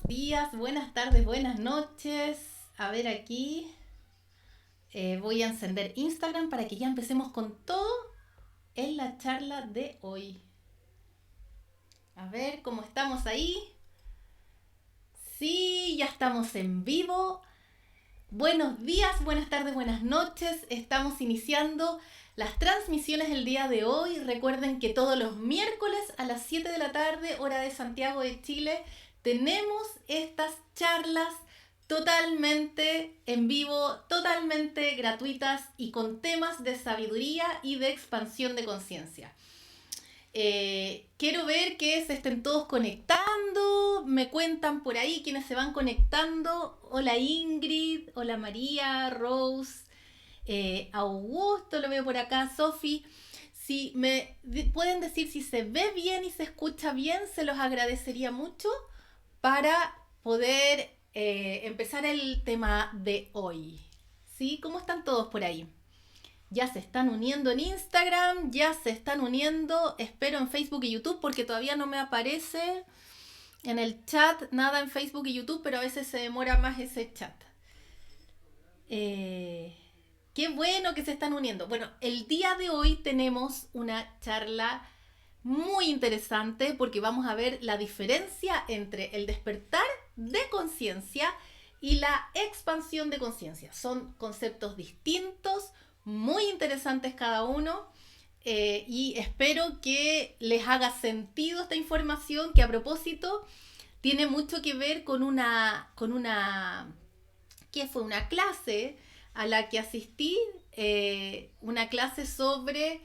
días, buenas tardes, buenas noches. A ver aquí. Voy a encender Instagram para que ya empecemos con todo en la charla de hoy. A ver cómo estamos ahí. Sí, ya estamos en vivo. Buenos días, buenas tardes, buenas noches. Estamos iniciando las transmisiones el día de hoy. Recuerden que todos los miércoles a las 7 de la tarde, hora de Santiago de Chile, tenemos estas charlas totalmente en vivo, totalmente gratuitas y con temas de sabiduría y de expansión de conciencia. Quiero ver que se estén todos conectando. Me cuentan por ahí quienes se van conectando. Hola Ingrid, hola María, Rose, Augusto, lo veo por acá, Sofi. Si me pueden decir si se ve bien y se escucha bien, se los agradecería mucho para poder empezar el tema de hoy. ¿Sí? ¿Cómo están todos por ahí? Ya se están uniendo en Instagram, ya se están uniendo, espero en Facebook y YouTube porque todavía no me aparece en el chat nada en Facebook y YouTube, pero a veces se demora más ese chat. Qué bueno que se están uniendo. Bueno, el día de hoy tenemos una charla muy interesante porque vamos a ver la diferencia entre el despertar de conciencia y la expansión de conciencia. Son conceptos distintos, muy interesantes cada uno, y espero que les haga sentido esta información que, a propósito, tiene mucho que ver que fue una clase a la que asistí, una clase sobre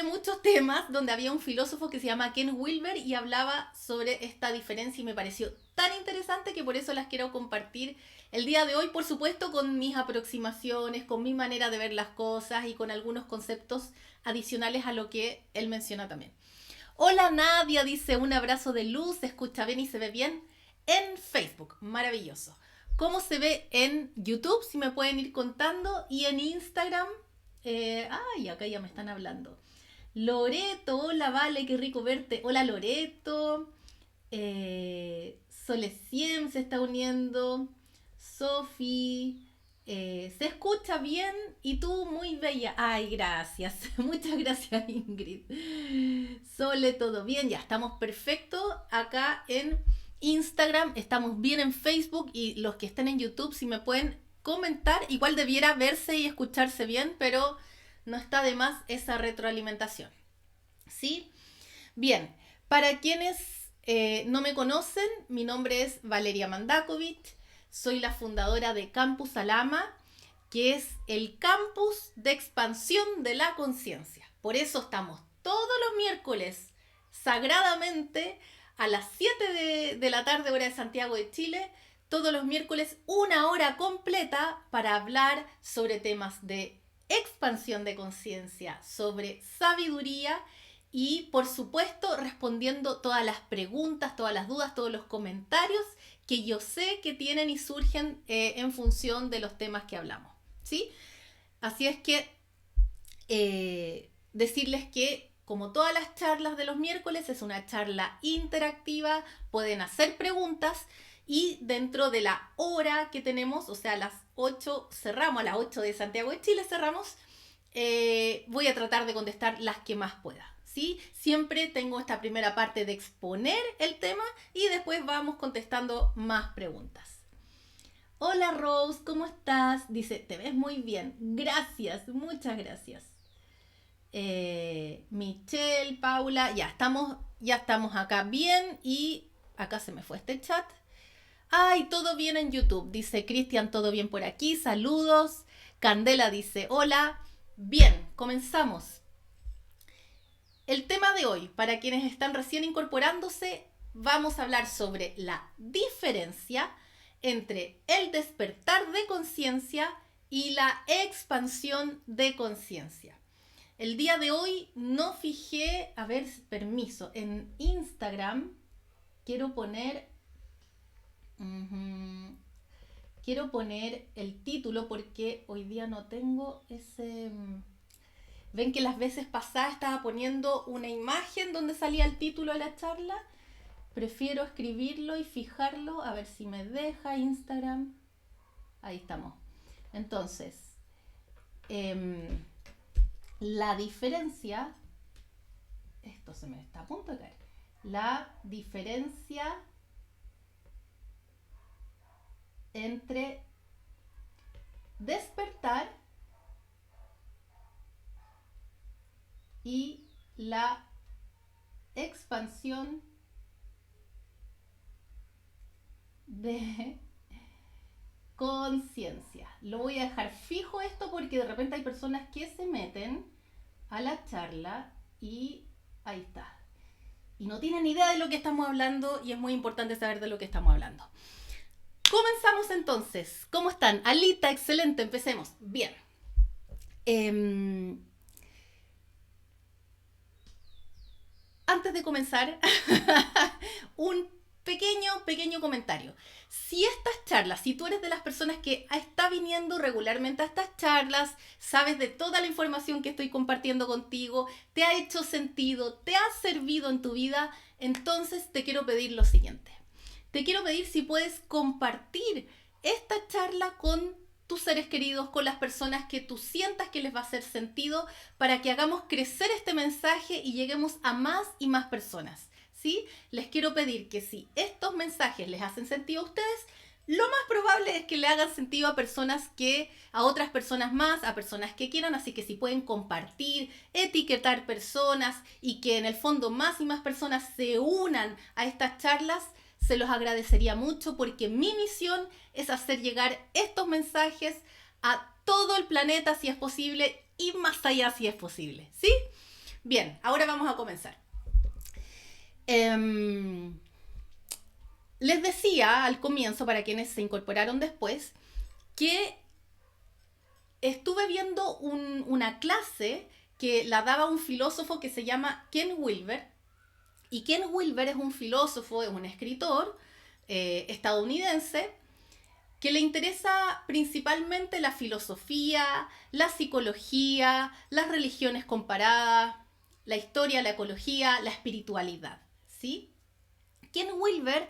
muchos temas, donde había un filósofo que se llama Ken Wilber y hablaba sobre esta diferencia, y me pareció tan interesante que por eso las quiero compartir el día de hoy, por supuesto con mis aproximaciones, con mi manera de ver las cosas y con algunos conceptos adicionales a lo que él menciona también. Hola Nadia, dice un abrazo de luz, se escucha bien y se ve bien en Facebook, maravilloso. ¿Cómo se ve en YouTube? Si me pueden ir contando. Y en Instagram, acá ya me están hablando. Loreto, hola Vale, qué rico verte. Hola Loreto. Soleciem se está uniendo. Sofi. Se escucha bien y tú muy bella. Ay, gracias. Muchas gracias, Ingrid. Sole, todo bien. Ya estamos perfectos acá en Instagram. Estamos bien en Facebook. Y los que estén en YouTube, si me pueden comentar, igual debiera verse y escucharse bien, pero no está de más esa retroalimentación. ¿Sí? Bien, para quienes no me conocen, mi nombre es Valeria Mandakovich, soy la fundadora de Campus Alama, que es el campus de expansión de la conciencia. Por eso estamos todos los miércoles, sagradamente, a las 7 de la tarde, hora de Santiago de Chile, todos los miércoles una hora completa para hablar sobre temas de expansión de conciencia, sobre sabiduría y, por supuesto, respondiendo todas las preguntas, todas las dudas, todos los comentarios que yo sé que tienen y surgen en función de los temas que hablamos. ¿Sí? Así es que decirles que, como todas las charlas de los miércoles, es una charla interactiva, pueden hacer preguntas y dentro de la hora que tenemos, o sea, a las 8 cerramos, a las 8 de Santiago de Chile cerramos, voy a tratar de contestar las que más pueda. ¿Sí? Siempre tengo esta primera parte de exponer el tema y después vamos contestando más preguntas. Hola Rose, ¿cómo estás? Dice, te ves muy bien. Gracias, muchas gracias. Michelle, Paula, ya estamos acá bien y acá se me fue este chat. Ay, todo bien en YouTube, dice Cristian, todo bien por aquí, saludos. Candela dice, hola. Bien, comenzamos. El tema de hoy, para quienes están recién incorporándose, vamos a hablar sobre la diferencia entre el despertar de conciencia y la expansión de conciencia. El día de hoy no fijé, a ver, permiso, en Instagram quiero poner el título porque hoy día no tengo ese. Ven que las veces pasadas estaba poniendo una imagen donde salía el título de la charla prefiero escribirlo y fijarlo, a ver si me deja Instagram. Ahí estamos. Entonces, la diferencia, esto se me está a punto de caer, la diferencia entre despertar y la expansión de conciencia. Lo voy a dejar fijo esto porque de repente hay personas que se meten a la charla y ahí está. Y no tienen idea de lo que estamos hablando y es muy importante saber de lo que estamos hablando. Comenzamos entonces. ¿Cómo están? Alita, excelente, empecemos. Bien. Antes de comenzar, un pequeño comentario. Si estas charlas, si tú eres de las personas que está viniendo regularmente a estas charlas, sabes de toda la información que estoy compartiendo contigo, te ha hecho sentido, te ha servido en tu vida, entonces te quiero pedir lo siguiente. Te quiero pedir si puedes compartir esta charla con tus seres queridos, con las personas que tú sientas que les va a hacer sentido, para que hagamos crecer este mensaje y lleguemos a más y más personas. ¿Sí? Les quiero pedir que si estos mensajes les hacen sentido a ustedes, lo más probable es que le hagan sentido a otras personas más, a personas que quieran, así que si pueden compartir, etiquetar personas y que en el fondo más y más personas se unan a estas charlas, se los agradecería mucho porque mi misión es hacer llegar estos mensajes a todo el planeta si es posible y más allá si es posible, ¿sí? Bien, ahora vamos a comenzar. Les decía al comienzo, para quienes se incorporaron después, que estuve viendo una clase que la daba un filósofo que se llama Ken Wilber. Y Ken Wilber es un filósofo, es un escritor estadounidense que le interesa principalmente la filosofía, la psicología, las religiones comparadas, la historia, la ecología, la espiritualidad, ¿sí? Ken Wilber,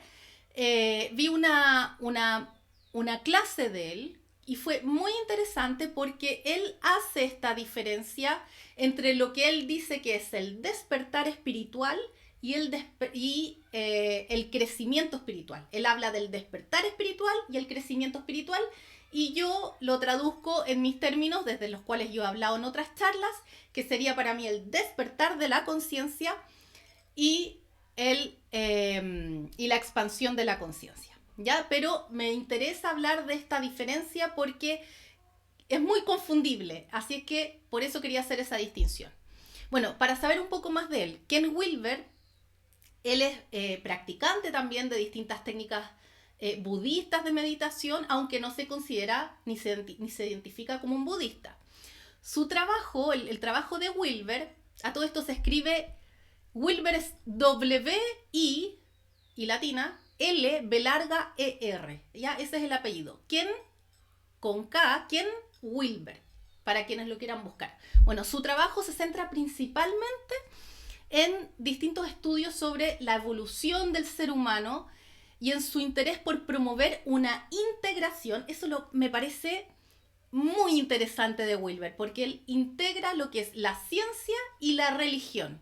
vi una clase de él y fue muy interesante porque él hace esta diferencia entre lo que él dice que es el despertar espiritual y el crecimiento espiritual. Él habla del despertar espiritual y el crecimiento espiritual y yo lo traduzco en mis términos desde los cuales yo he hablado en otras charlas, que sería para mí el despertar de la conciencia y la expansión de la conciencia, ¿ya? Pero me interesa hablar de esta diferencia porque es muy confundible, así es que por eso quería hacer esa distinción. Bueno, para saber un poco más de él, Ken Wilber, él es practicante también de distintas técnicas budistas de meditación, aunque no se considera ni se identifica como un budista. Su trabajo, el trabajo de Wilber, a todo esto se escribe, Wilber es W-I y latina, L-B-E-R, ¿ya? Ese es el apellido. Ken, con K, Ken Wilber, para quienes lo quieran buscar. Bueno, su trabajo se centra principalmente en distintos estudios sobre la evolución del ser humano y en su interés por promover una integración. Eso me parece muy interesante de Wilber, porque él integra lo que es la ciencia y la religión.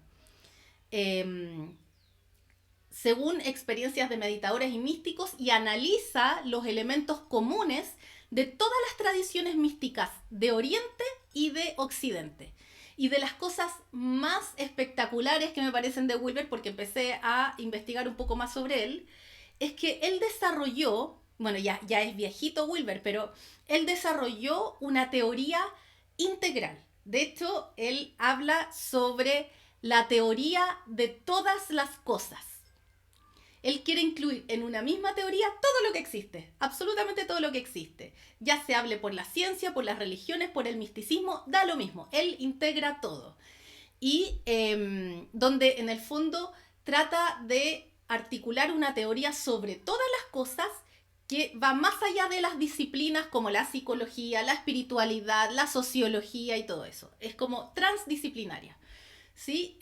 Según experiencias de meditadores y místicos, y analiza los elementos comunes de todas las tradiciones místicas de Oriente y de Occidente. Y de las cosas más espectaculares que me parecen de Wilber, porque empecé a investigar un poco más sobre él, es que él desarrolló, bueno, ya es viejito Wilber, pero él desarrolló una teoría integral. De hecho, él habla sobre la teoría de todas las cosas. Él quiere incluir en una misma teoría todo lo que existe, absolutamente todo lo que existe. Ya se hable por la ciencia, por las religiones, por el misticismo, da lo mismo. Él integra todo. Y donde en el fondo trata de articular una teoría sobre todas las cosas que va más allá de las disciplinas como la psicología, la espiritualidad, la sociología y todo eso. Es como transdisciplinaria, ¿sí?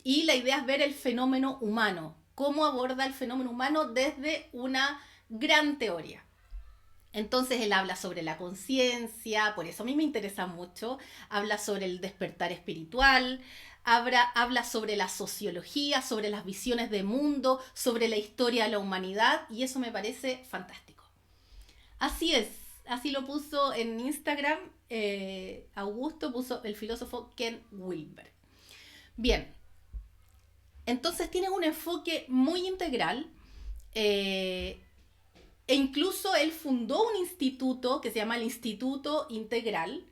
Y la idea es ver el fenómeno humano, cómo aborda el fenómeno humano desde una gran teoría. Entonces él habla sobre la conciencia, por eso a mí me interesa mucho, habla sobre el despertar espiritual, habla sobre la sociología, sobre las visiones de mundo, sobre la historia de la humanidad, y eso me parece fantástico. Así es, así lo puso en Instagram, Augusto puso el filósofo Ken Wilber. Bien, entonces tiene un enfoque muy integral, e incluso él fundó un instituto que se llama el Instituto Integral,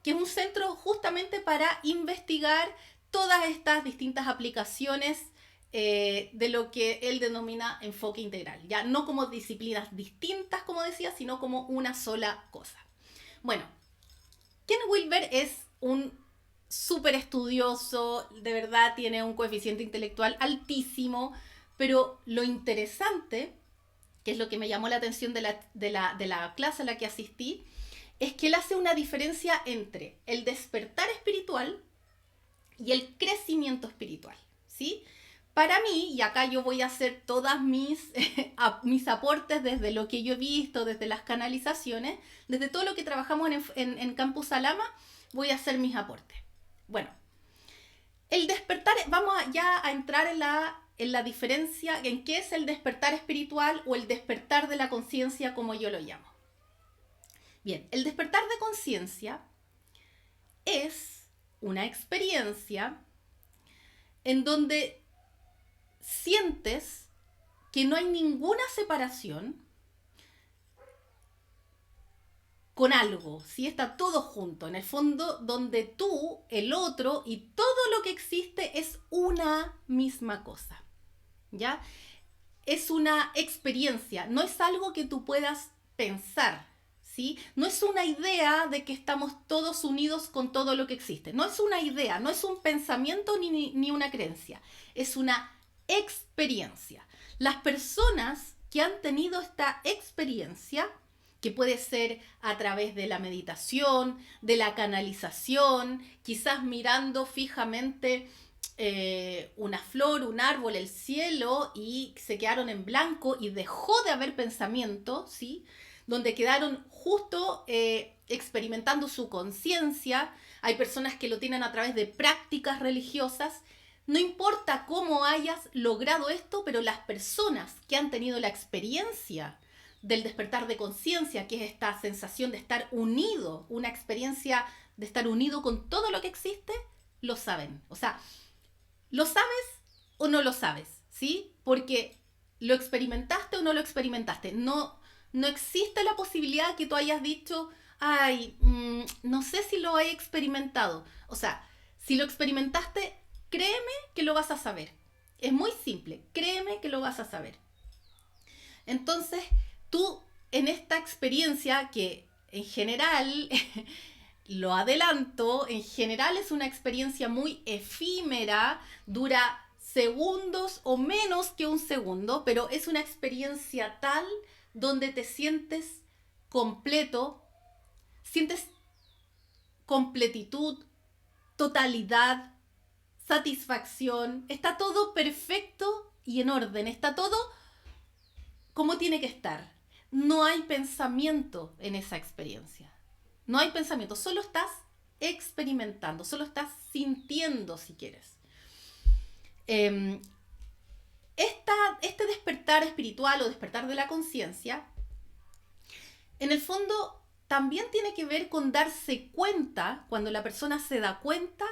que es un centro justamente para investigar todas estas distintas aplicaciones de lo que él denomina enfoque integral. Ya no como disciplinas distintas, como decía, sino como una sola cosa. Bueno, Ken Wilber es un súper estudioso, de verdad tiene un coeficiente intelectual altísimo, pero lo interesante, que es lo que me llamó la atención de la clase a la que asistí, es que él hace una diferencia entre el despertar espiritual y el crecimiento espiritual, ¿sí? Para mí, y acá yo voy a hacer todas mis aportes desde lo que yo he visto, desde las canalizaciones, desde todo lo que trabajamos en Campus Alama, voy a hacer mis aportes. Bueno, el despertar, vamos ya a entrar en la diferencia en qué es el despertar espiritual o el despertar de la conciencia, como yo lo llamo. Bien, el despertar de conciencia es una experiencia en donde sientes que no hay ninguna separación con algo, ¿sí? Está todo junto, en el fondo, donde tú, el otro y todo lo que existe es una misma cosa, ¿ya? Es una experiencia, no es algo que tú puedas pensar, ¿sí? No es una idea de que estamos todos unidos con todo lo que existe, no es una idea, no es un pensamiento ni una creencia, es una experiencia. Las personas que han tenido esta experiencia, que puede ser a través de la meditación, de la canalización, quizás mirando fijamente una flor, un árbol, el cielo, y se quedaron en blanco y dejó de haber pensamiento, ¿sí? Donde quedaron justo experimentando su conciencia. Hay personas que lo tienen a través de prácticas religiosas. No importa cómo hayas logrado esto, pero las personas que han tenido la experiencia del despertar de conciencia, que es esta sensación de estar unido, una experiencia de estar unido con todo lo que existe, lo saben. O sea, ¿lo sabes o no lo sabes? ¿Sí? Porque lo experimentaste o no lo experimentaste. No existe la posibilidad que tú hayas dicho, ay, no sé si lo he experimentado. O sea, si lo experimentaste, créeme que lo vas a saber. Es muy simple, créeme que lo vas a saber. Entonces, tú en esta experiencia que en general, lo adelanto, en general es una experiencia muy efímera, dura segundos o menos que un segundo, pero es una experiencia tal donde te sientes completo, sientes completitud, totalidad, satisfacción, está todo perfecto y en orden, está todo como tiene que estar. No hay pensamiento en esa experiencia. No hay pensamiento, solo estás experimentando, solo estás sintiendo si quieres. Este despertar espiritual o despertar de la conciencia, en el fondo también tiene que ver con darse cuenta, cuando la persona se da cuenta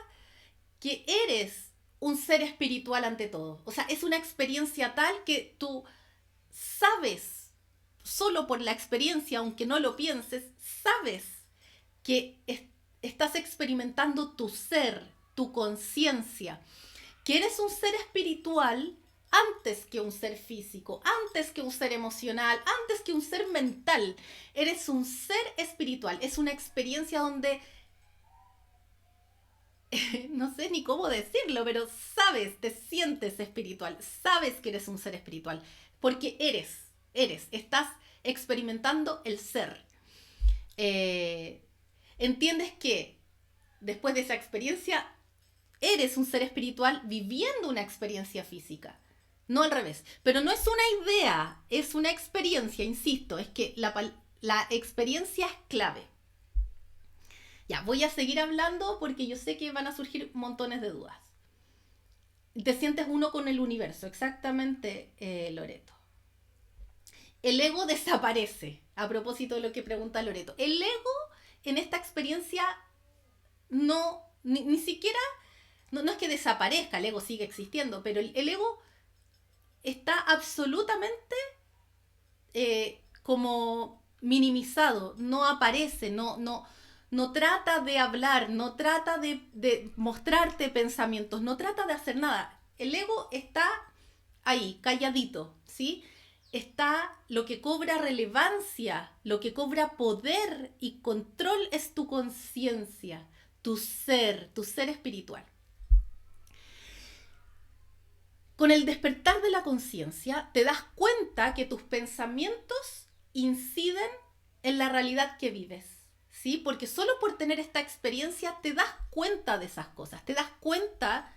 que eres un ser espiritual ante todo. O sea, es una experiencia tal que tú sabes, solo por la experiencia, aunque no lo pienses, sabes que estás experimentando tu ser, tu conciencia, que eres un ser espiritual antes que un ser físico, antes que un ser emocional, antes que un ser mental. Eres un ser espiritual. Es una experiencia donde no sé ni cómo decirlo, pero sabes, te sientes espiritual, sabes que eres un ser espiritual, porque estás experimentando el ser. Entiendes que después de esa experiencia, eres un ser espiritual viviendo una experiencia física. no al revés. Pero no es una idea, es una experiencia, insisto, es que la experiencia es clave. Ya, voy a seguir hablando porque yo sé que van a surgir montones de dudas. Te sientes uno con el universo, exactamente, Loreto. El ego desaparece, a propósito de lo que pregunta Loreto. El ego en esta experiencia no, ni siquiera, no es que desaparezca, el ego sigue existiendo, pero el ego está absolutamente como minimizado, no aparece, no trata de hablar, no trata de mostrarte pensamientos, no trata de hacer nada. El ego está ahí, calladito, ¿sí? Está lo que cobra relevancia, lo que cobra poder y control es tu conciencia, tu ser espiritual. Con el despertar de la conciencia te das cuenta que tus pensamientos inciden en la realidad que vives, ¿sí? Porque solo por tener esta experiencia te das cuenta de esas cosas, te das cuenta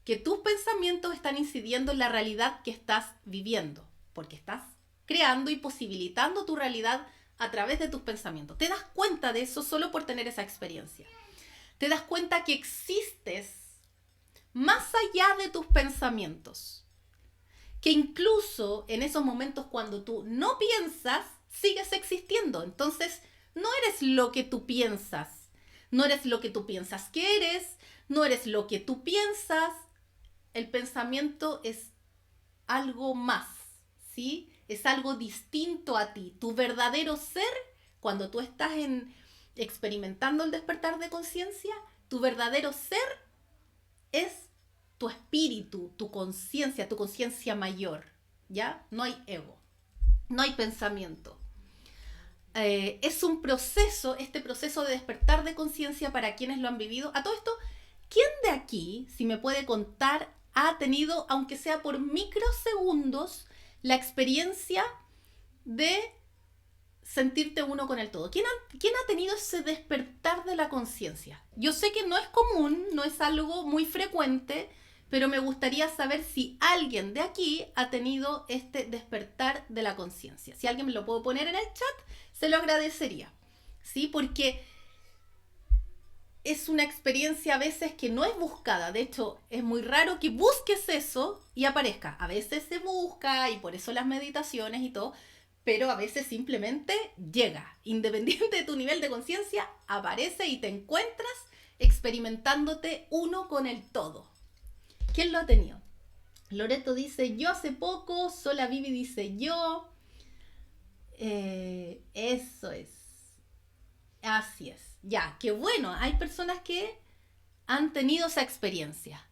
que tus pensamientos están incidiendo en la realidad que estás viviendo, porque estás creando y posibilitando tu realidad a través de tus pensamientos. Te das cuenta de eso solo por tener esa experiencia. Te das cuenta que existes más allá de tus pensamientos, que incluso en esos momentos cuando tú no piensas, sigues existiendo. Entonces, no eres lo que tú piensas, no eres lo que tú piensas que eres, no eres lo que tú piensas. El pensamiento es algo más, ¿sí? Es algo distinto a ti. Tu verdadero ser, cuando tú estás experimentando el despertar de conciencia, tu verdadero ser es tu espíritu, tu conciencia mayor, ¿ya? No hay ego, no hay pensamiento. Es un proceso, este proceso de despertar de conciencia para quienes lo han vivido. A todo esto, ¿quién de aquí, si me puede contar, ha tenido, aunque sea por microsegundos, la experiencia de sentirte uno con el todo? ¿Quién ha tenido ese despertar de la conciencia? Yo sé que no es común, no es algo muy frecuente, pero me gustaría saber si alguien de aquí ha tenido este despertar de la conciencia. Si alguien me lo puede poner en el chat, se lo agradecería, ¿sí? Porque es una experiencia a veces que no es buscada. De hecho, es muy raro que busques eso y aparezca. A veces se busca y por eso las meditaciones y todo, pero a veces simplemente llega. Independiente de tu nivel de conciencia, aparece y te encuentras experimentándote uno con el todo. ¿Quién lo ha tenido? Loreto dice, yo hace poco, Sola Vivi dice yo. Eso es. Así es. Ya, qué bueno. Hay personas que han tenido esa experiencia.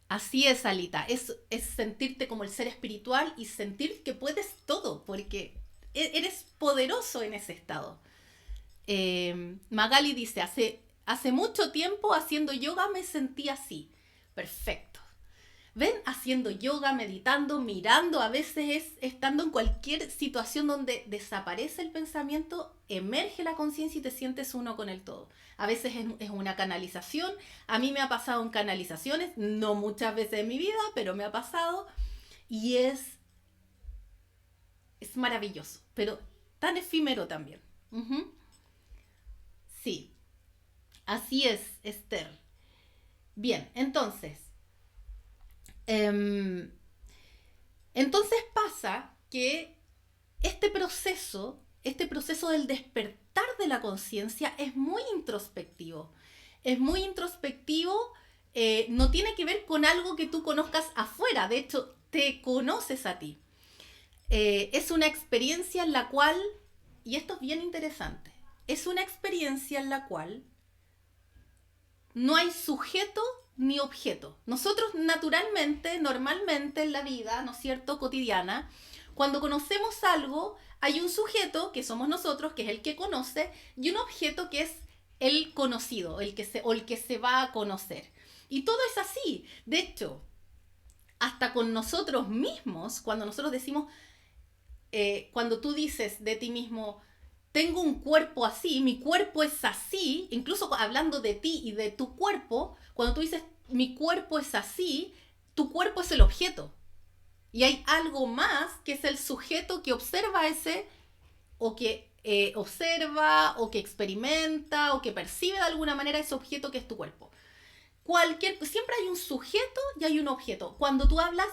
Así es, Alita. Es sentirte como el ser espiritual y sentir que puedes todo, porque eres poderoso en ese estado. Magali dice, hace mucho tiempo haciendo yoga me sentí así. Perfecto. ¿Ven? Haciendo yoga, meditando, mirando, a veces es estando en cualquier situación donde desaparece el pensamiento, emerge la conciencia y te sientes uno con el todo. A veces es una canalización, a mí me ha pasado en canalizaciones, no muchas veces en mi vida, pero me ha pasado y es maravilloso, pero tan efímero también. Uh-huh. Sí, así es, Esther. Bien, eh, entonces pasa que este proceso del despertar de la conciencia es muy introspectivo. Es muy introspectivo, no tiene que ver con algo que tú conozcas afuera, de hecho, te conoces a ti. Es una experiencia en la cual, y esto es bien interesante, es una experiencia en la cual no hay sujeto ni objeto. Nosotros naturalmente, normalmente en la vida, ¿no es cierto?, cotidiana, cuando conocemos algo, hay un sujeto, que somos nosotros, que es el que conoce, y un objeto que es el conocido, o el que se va a conocer. Y todo es así. De hecho, hasta con nosotros mismos, cuando nosotros decimos, cuando tú dices de ti mismo, tengo un cuerpo así, mi cuerpo es así, incluso hablando de ti y de tu cuerpo, cuando tú dices mi cuerpo es así, tu cuerpo es el objeto. Y hay algo más que es el sujeto que observa ese, o que observa, o que experimenta, o que percibe de alguna manera ese objeto que es tu cuerpo. Siempre hay un sujeto y hay un objeto. Cuando tú hablas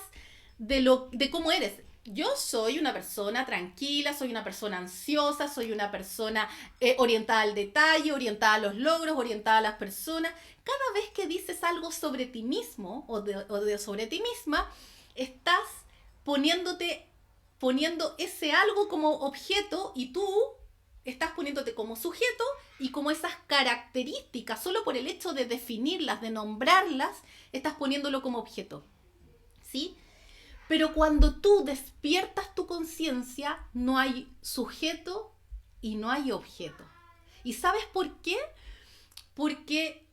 de cómo eres, yo soy una persona tranquila, soy una persona ansiosa, soy una persona orientada al detalle, orientada a los logros, orientada a las personas. Cada vez que dices algo sobre ti mismo o sobre ti misma, estás poniendo ese algo como objeto, y tú estás poniéndote como sujeto, y como esas características, solo por el hecho de definirlas, de nombrarlas, estás poniéndolo como objeto. ¿Sí? Pero cuando tú despiertas tu conciencia, no hay sujeto y no hay objeto. ¿Y sabes por qué? Porque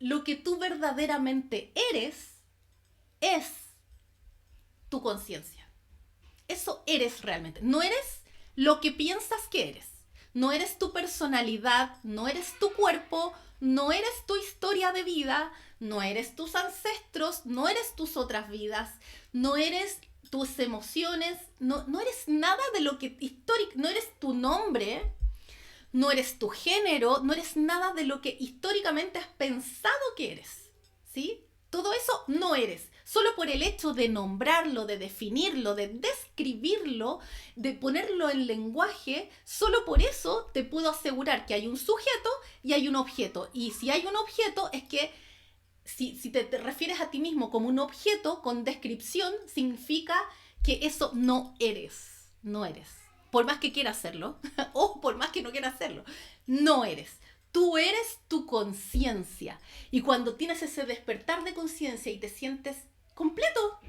lo que tú verdaderamente eres es tu conciencia. Eso eres realmente. No eres lo que piensas que eres. No eres tu personalidad, no eres tu cuerpo, no eres tu historia de vida, no eres tus ancestros, no eres tus otras vidas, no eres tus emociones, no eres nada de lo que histórico, no eres tu nombre, no eres tu género, no eres nada de lo que históricamente has pensado que eres. ¿Sí? Todo eso no eres. Solo por el hecho de nombrarlo, de definirlo, de describirlo, de ponerlo en lenguaje, solo por eso te puedo asegurar que hay un sujeto y hay un objeto. Y si hay un objeto, es que si te refieres a ti mismo como un objeto con descripción, significa que eso no eres. No eres. Por más que quieras hacerlo, o por más que no quieras hacerlo, no eres. Tú eres tu conciencia. Y cuando tienes ese despertar de conciencia y te sientes completo,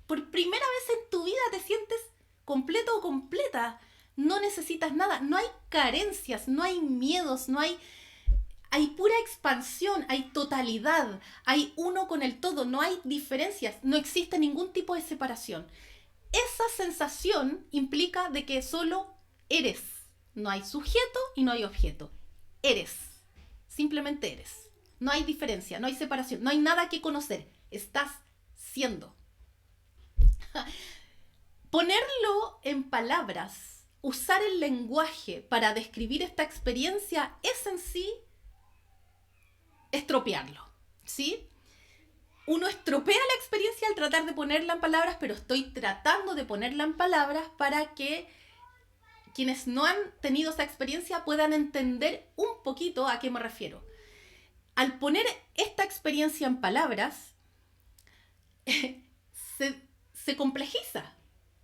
por primera vez en tu vida te sientes completo o completa, no necesitas nada, no hay carencias, no hay miedos, hay pura expansión, hay totalidad, hay uno con el todo, no hay diferencias, no existe ningún tipo de separación. Esa sensación implica de que solo eres. No hay sujeto y no hay objeto. Eres. Simplemente eres. No hay diferencia, no hay separación, no hay nada que conocer. Estás siendo. Ponerlo en palabras, usar el lenguaje para describir esta experiencia es en sí estropearlo. ¿Sí? Uno estropea la experiencia al tratar de ponerla en palabras, pero estoy tratando de ponerla en palabras para que quienes no han tenido esa experiencia puedan entender un poquito a qué me refiero. Al poner esta experiencia en palabras, se complejiza,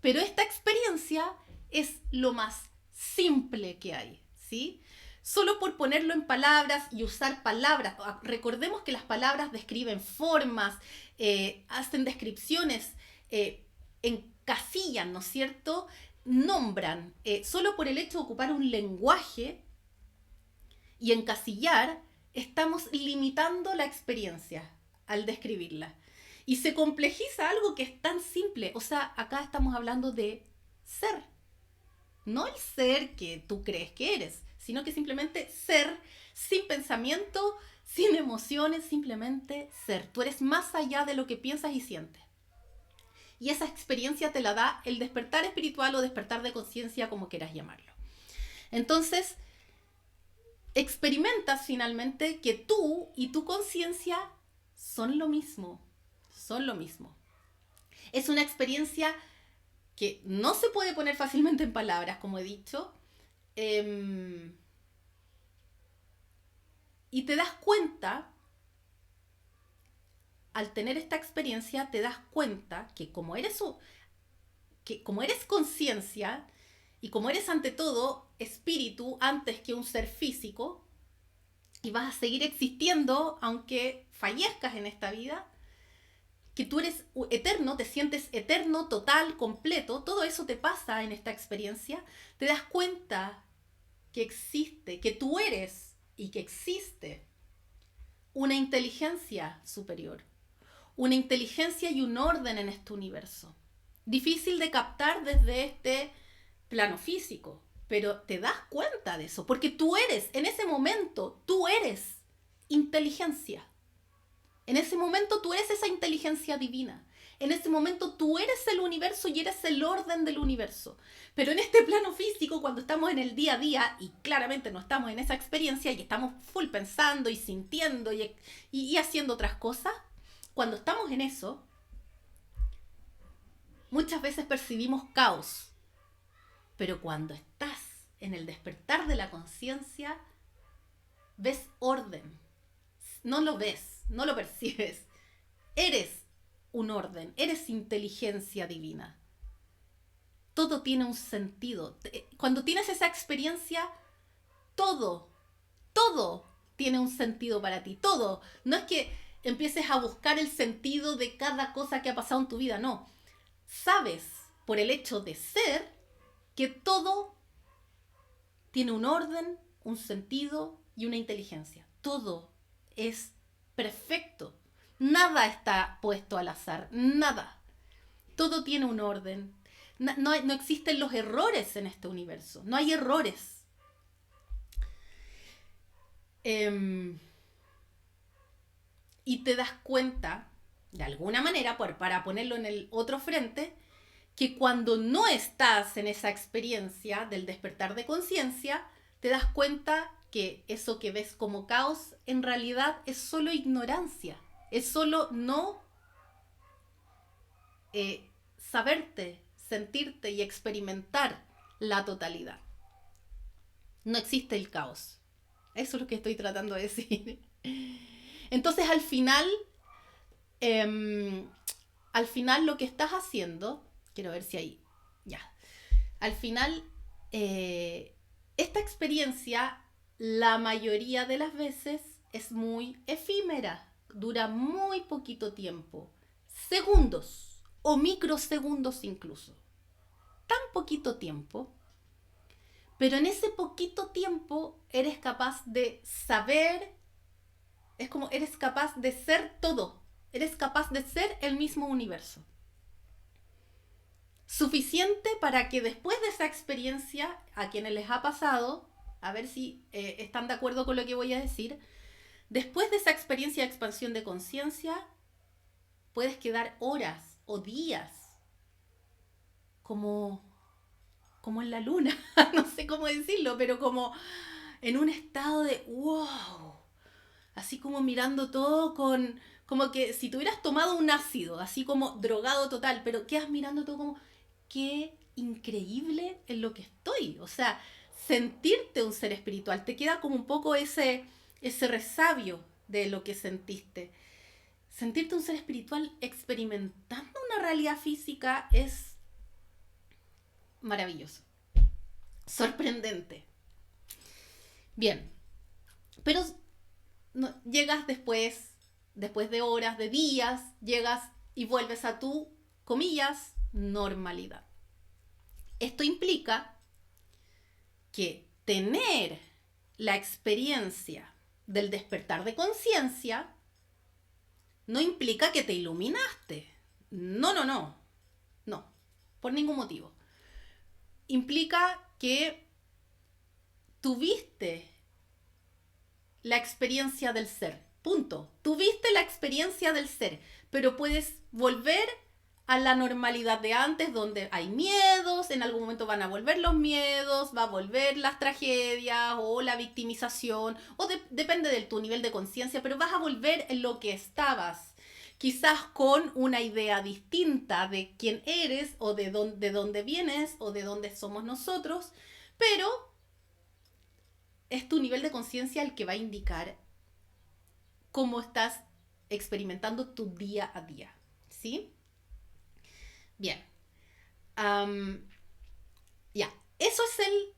pero esta experiencia es lo más simple que hay, ¿sí? Solo por ponerlo en palabras y usar palabras. Recordemos que las palabras describen formas, hacen descripciones, encasillan, ¿no es cierto? Nombran. Solo por el hecho de ocupar un lenguaje y encasillar, estamos limitando la experiencia al describirla. Y se complejiza algo que es tan simple. O sea, acá estamos hablando de ser. No el ser que tú crees que eres, sino que simplemente ser, sin pensamiento, sin emociones, simplemente ser. Tú eres más allá de lo que piensas y sientes. Y esa experiencia te la da el despertar espiritual o despertar de conciencia, como quieras llamarlo. Entonces, experimentas finalmente que tú y tu conciencia son lo mismo. Son lo mismo. Es una experiencia que no se puede poner fácilmente en palabras, como he dicho. Y te das cuenta, al tener esta experiencia, te das cuenta que como eres conciencia y como eres ante todo espíritu antes que un ser físico, y vas a seguir existiendo aunque fallezcas en esta vida, que tú eres eterno, te sientes eterno, total, completo, todo eso te pasa en esta experiencia, te das cuenta que existe, que tú eres y que existe una inteligencia superior, una inteligencia y un orden en este universo. Difícil de captar desde este plano físico, pero te das cuenta de eso, porque tú eres, en ese momento, tú eres inteligencia. En ese momento tú eres esa inteligencia divina. En ese momento tú eres el universo y eres el orden del universo. Pero en este plano físico, cuando estamos en el día a día y claramente no estamos en esa experiencia y estamos full pensando y sintiendo y haciendo otras cosas, cuando estamos en eso, muchas veces percibimos caos. Pero cuando estás en el despertar de la conciencia, ves orden. No lo ves, no lo percibes. Eres un orden, eres inteligencia divina. Todo tiene un sentido. Cuando tienes esa experiencia, todo, todo tiene un sentido para ti. Todo. No es que empieces a buscar el sentido de cada cosa que ha pasado en tu vida, no. Sabes, por el hecho de ser, que todo tiene un orden, un sentido y una inteligencia. Todo es perfecto. Nada está puesto al azar, nada. Todo tiene un orden. No existen los errores en este universo. No hay errores. Y te das cuenta, de alguna manera, para ponerlo en el otro frente, que cuando no estás en esa experiencia del despertar de conciencia, te das cuenta que eso que ves como caos en realidad es solo ignorancia, es solo no saberte, sentirte y experimentar la totalidad. No existe el caos. Eso es lo que estoy tratando de decir. Entonces al final lo que estás haciendo, quiero ver si hay, ya, al final esta experiencia la mayoría de las veces es muy efímera, dura muy poquito tiempo, segundos o microsegundos incluso, tan poquito tiempo, pero en ese poquito tiempo eres capaz de saber, es como eres capaz de ser todo, eres capaz de ser el mismo universo. Suficiente para que después de esa experiencia, a quienes les ha pasado, a ver si están de acuerdo con lo que voy a decir, después de esa experiencia de expansión de conciencia, puedes quedar horas o días como, como en la luna, no sé cómo decirlo, pero como en un estado de wow, así como mirando todo con, como que si te hubieras tomado un ácido, así como drogado total, pero quedas mirando todo como, qué increíble en lo que estoy. O sea, sentirte un ser espiritual, te queda como un poco ese resabio de lo que sentiste. Sentirte un ser espiritual experimentando una realidad física es maravilloso, sorprendente. Bien, pero no, llegas después de horas, de días, llegas y vuelves a tu, comillas, normalidad. Esto implica que tener la experiencia del despertar de conciencia no implica que te iluminaste. No, no, no. No, por ningún motivo. Implica que tuviste la experiencia del ser. Punto. Tuviste la experiencia del ser, pero puedes volver a la normalidad de antes, donde hay miedos, en algún momento van a volver los miedos, va a volver las tragedias o la victimización, o depende de tu nivel de conciencia, pero vas a volver en lo que estabas, quizás con una idea distinta de quién eres o de dónde vienes o de dónde somos nosotros, pero es tu nivel de conciencia el que va a indicar cómo estás experimentando tu día a día, ¿sí? Bien. Ya. Eso es el...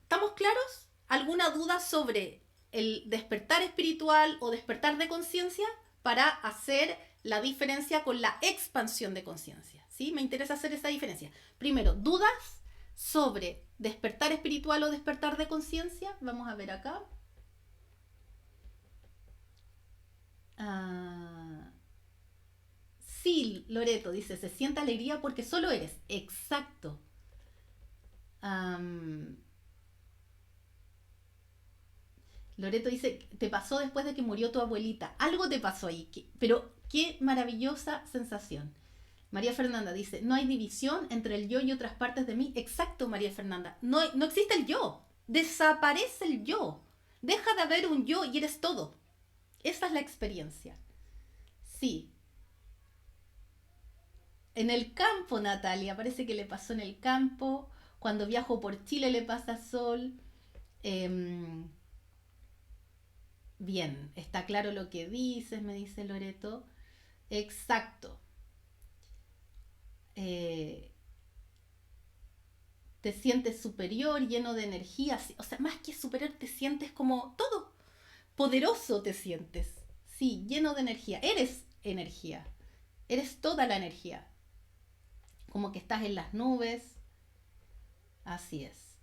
¿Estamos claros? ¿Alguna duda sobre el despertar espiritual o despertar de conciencia para hacer la diferencia con la expansión de conciencia? ¿Sí? Me interesa hacer esa diferencia. Primero, dudas sobre despertar espiritual o despertar de conciencia. Vamos a ver acá. Sí, Loreto dice, se siente alegría porque solo eres. Exacto. Am, Loreto dice, te pasó después de que murió tu abuelita. Algo te pasó ahí, pero qué maravillosa sensación. María Fernanda dice, no hay división entre el yo y otras partes de mí. Exacto, María Fernanda. No, no existe el yo. Desaparece el yo. Deja de haber un yo y eres todo. Esa es la experiencia. Sí. En el campo, Natalia. Parece que le pasó en el campo. Cuando viajo por Chile le pasa Sol. Eh, Bien, está claro lo que dices, me dice Loreto. Exacto. Eh, Te sientes superior, lleno de energía. O sea, más que superior, te sientes como todo. Poderoso te sientes. Sí, lleno de energía. Eres energía. Eres toda la energía. Como que estás en las nubes. Así es.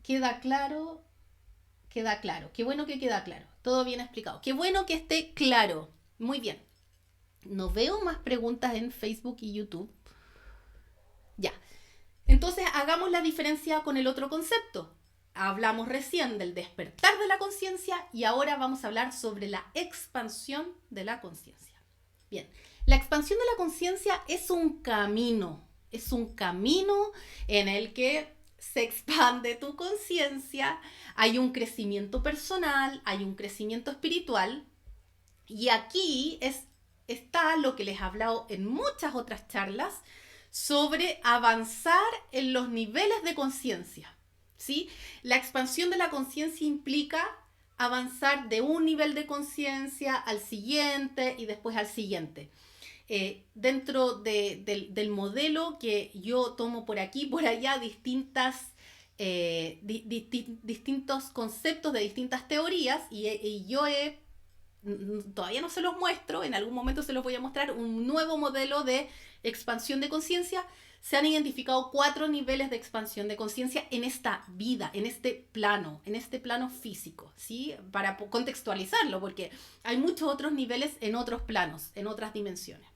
¿Queda claro? Queda claro. Qué bueno que queda claro. Todo bien explicado. Qué bueno que esté claro. Muy bien. No veo más preguntas en Facebook y YouTube. Ya. Entonces hagamos la diferencia con el otro concepto. Hablamos recién del despertar de la conciencia y ahora vamos a hablar sobre la expansión de la conciencia. Bien, la expansión de la conciencia es un camino en el que se expande tu conciencia, hay un crecimiento personal, hay un crecimiento espiritual y aquí está lo que les he hablado en muchas otras charlas sobre avanzar en los niveles de conciencia. ¿Sí? La expansión de la conciencia implica avanzar de un nivel de conciencia al siguiente y después al siguiente. Dentro del modelo que yo tomo por aquí, por allá, distintos conceptos de distintas teorías y yo todavía no se los muestro, en algún momento se los voy a mostrar, un nuevo modelo de expansión de conciencia. Se han identificado 4 niveles de expansión de conciencia en esta vida, en este plano físico, ¿sí? Para contextualizarlo, porque hay muchos otros niveles en otros planos, en otras dimensiones.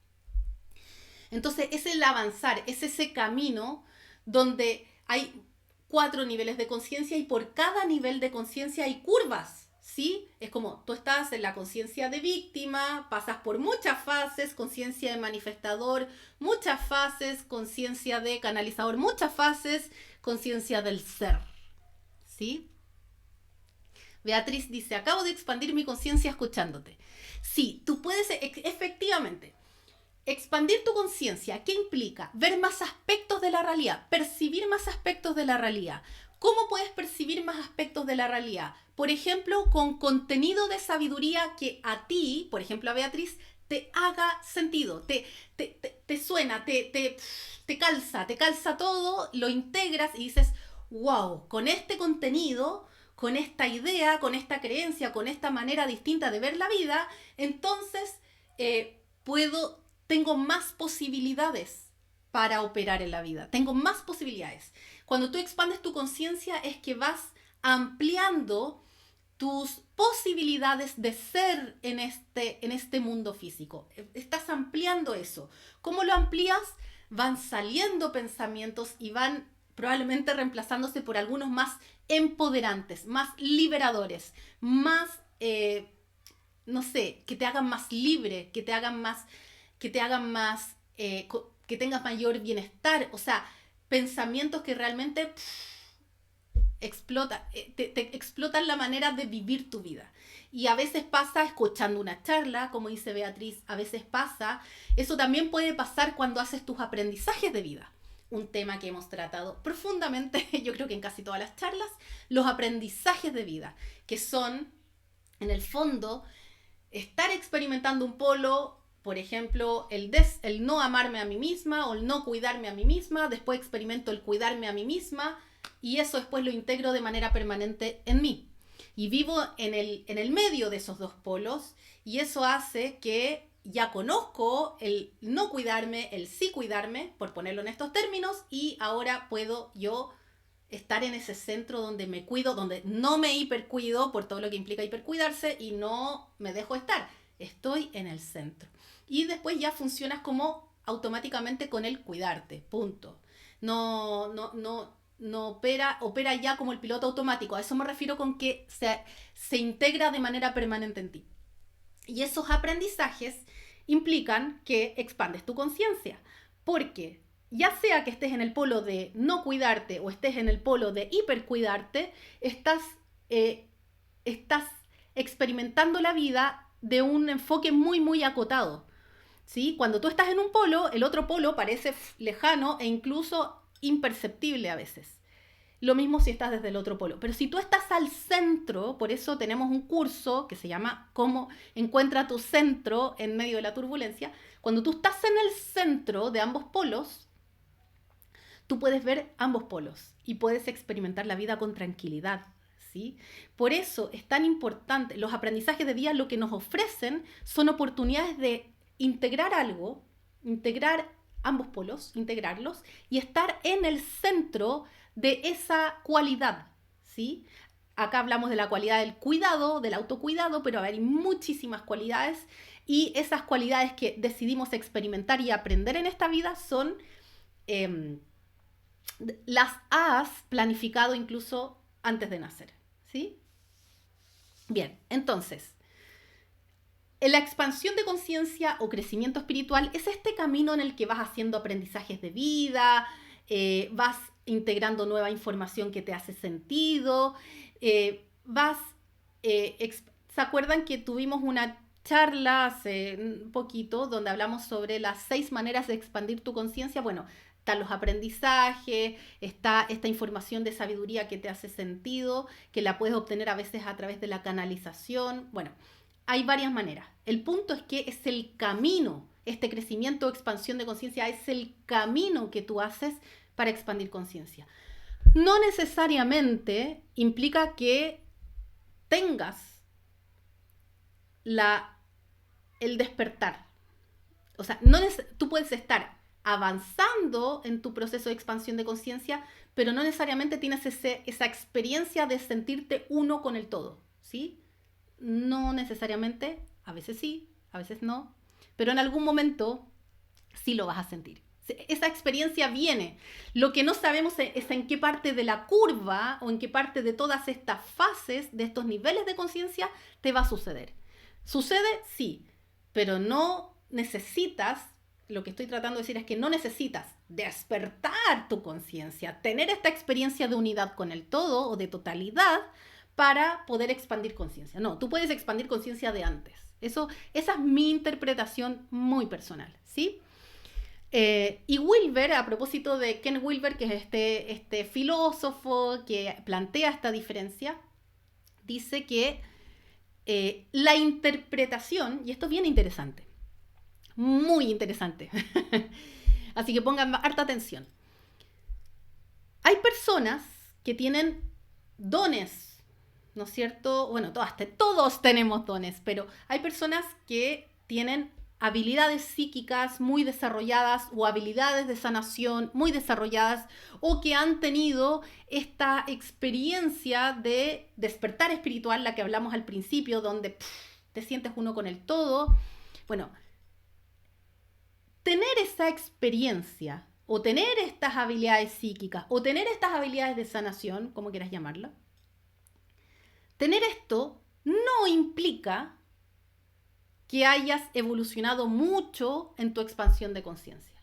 Entonces, es el avanzar, es ese camino donde hay 4 niveles de conciencia y por cada nivel de conciencia hay curvas. ¿Sí? Es como tú estás en la conciencia de víctima, pasas por muchas fases, conciencia de manifestador, muchas fases, conciencia de canalizador, muchas fases, conciencia del ser. ¿Sí? Beatriz dice, acabo de expandir mi conciencia escuchándote. Sí, tú puedes, efectivamente, expandir tu conciencia. ¿Qué implica? Ver más aspectos de la realidad, percibir más aspectos de la realidad. ¿Cómo puedes percibir más aspectos de la realidad? Por ejemplo, con contenido de sabiduría que a ti, por ejemplo a Beatriz, te haga sentido, te suena, te calza todo, lo integras y dices, wow, con este contenido, con esta idea, con esta creencia, con esta manera distinta de ver la vida, entonces tengo más posibilidades para operar en la vida, tengo más posibilidades. Cuando tú expandes tu conciencia es que vas ampliando tus posibilidades de ser en este mundo físico. Estás ampliando eso. ¿Cómo lo amplías? Van saliendo pensamientos y van probablemente reemplazándose por algunos más empoderantes, más liberadores, más, no sé, que te hagan más libre, que tengas mayor bienestar. O sea, pensamientos que realmente te explotan la manera de vivir tu vida. Y a veces pasa escuchando una charla, como dice Beatriz, a veces pasa, eso también puede pasar cuando haces tus aprendizajes de vida. Un tema que hemos tratado profundamente, yo creo que en casi todas las charlas, los aprendizajes de vida, que son, en el fondo, estar experimentando un polo, por ejemplo, el no amarme a mí misma o el no cuidarme a mí misma, después experimento el cuidarme a mí misma y eso después lo integro de manera permanente en mí. Y vivo en el medio de esos dos polos y eso hace que ya conozco el no cuidarme, el sí cuidarme, por ponerlo en estos términos, y ahora puedo yo estar en ese centro donde me cuido, donde no me hipercuido por todo lo que implica hipercuidarse y no me dejo estar. Estoy en el centro. Y después ya funcionas como automáticamente con el cuidarte, punto. No opera ya como el piloto automático. A eso me refiero con que se integra de manera permanente en ti. Y esos aprendizajes implican que expandes tu conciencia, porque ya sea que estés en el polo de no cuidarte o estés en el polo de hipercuidarte, estás experimentando la vida de un enfoque muy, muy acotado. ¿Sí? Cuando tú estás en un polo, el otro polo parece lejano e incluso imperceptible a veces. Lo mismo si estás desde el otro polo. Pero si tú estás al centro, por eso tenemos un curso que se llama Cómo encuentra tu centro en medio de la turbulencia. Cuando tú estás en el centro de ambos polos, tú puedes ver ambos polos y puedes experimentar la vida con tranquilidad. ¿Sí? Por eso es tan importante. Los aprendizajes de vida lo que nos ofrecen son oportunidades de integrar algo, integrar ambos polos, integrarlos y estar en el centro de esa cualidad, ¿sí? Acá hablamos de la cualidad del cuidado, del autocuidado, pero hay muchísimas cualidades y esas cualidades que decidimos experimentar y aprender en esta vida son, las has planificado incluso antes de nacer, ¿sí? Bien, entonces, la expansión de conciencia o crecimiento espiritual es este camino en el que vas haciendo aprendizajes de vida, vas integrando nueva información que te hace sentido, ¿se acuerdan que tuvimos una charla hace un poquito donde hablamos sobre las 6 maneras de expandir tu conciencia? Bueno, están los aprendizajes, está esta información de sabiduría que te hace sentido, que la puedes obtener a veces a través de la canalización. Bueno, hay varias maneras. El punto es que es el camino, este crecimiento o expansión de conciencia es el camino que tú haces para expandir conciencia. No necesariamente implica que tengas el despertar. O sea, tú puedes estar avanzando en tu proceso de expansión de conciencia, pero no necesariamente tienes esa experiencia de sentirte uno con el todo, ¿sí? No necesariamente, a veces sí, a veces no, pero en algún momento sí lo vas a sentir. Esa experiencia viene. Lo que no sabemos es en qué parte de la curva o en qué parte de todas estas fases, de estos niveles de conciencia, te va a suceder. ¿Sucede? Sí, pero no necesitas, lo que estoy tratando de decir es que no necesitas despertar tu conciencia, tener esta experiencia de unidad con el todo o de totalidad para poder expandir conciencia. No, tú puedes expandir conciencia de antes. Esa es mi interpretación muy personal, ¿sí? Y Wilber, a propósito de Ken Wilber, que es este filósofo que plantea esta diferencia, dice que la interpretación, y esto es bien interesante, muy interesante, así que pongan harta atención. Hay personas que tienen dones, ¿no es cierto? Bueno, todos tenemos dones, pero hay personas que tienen habilidades psíquicas muy desarrolladas o habilidades de sanación muy desarrolladas o que han tenido esta experiencia de despertar espiritual, la que hablamos al principio, donde te sientes uno con el todo. Bueno, tener esa experiencia o tener estas habilidades psíquicas o tener estas habilidades de sanación, como quieras llamarla, tener esto no implica que hayas evolucionado mucho en tu expansión de conciencia.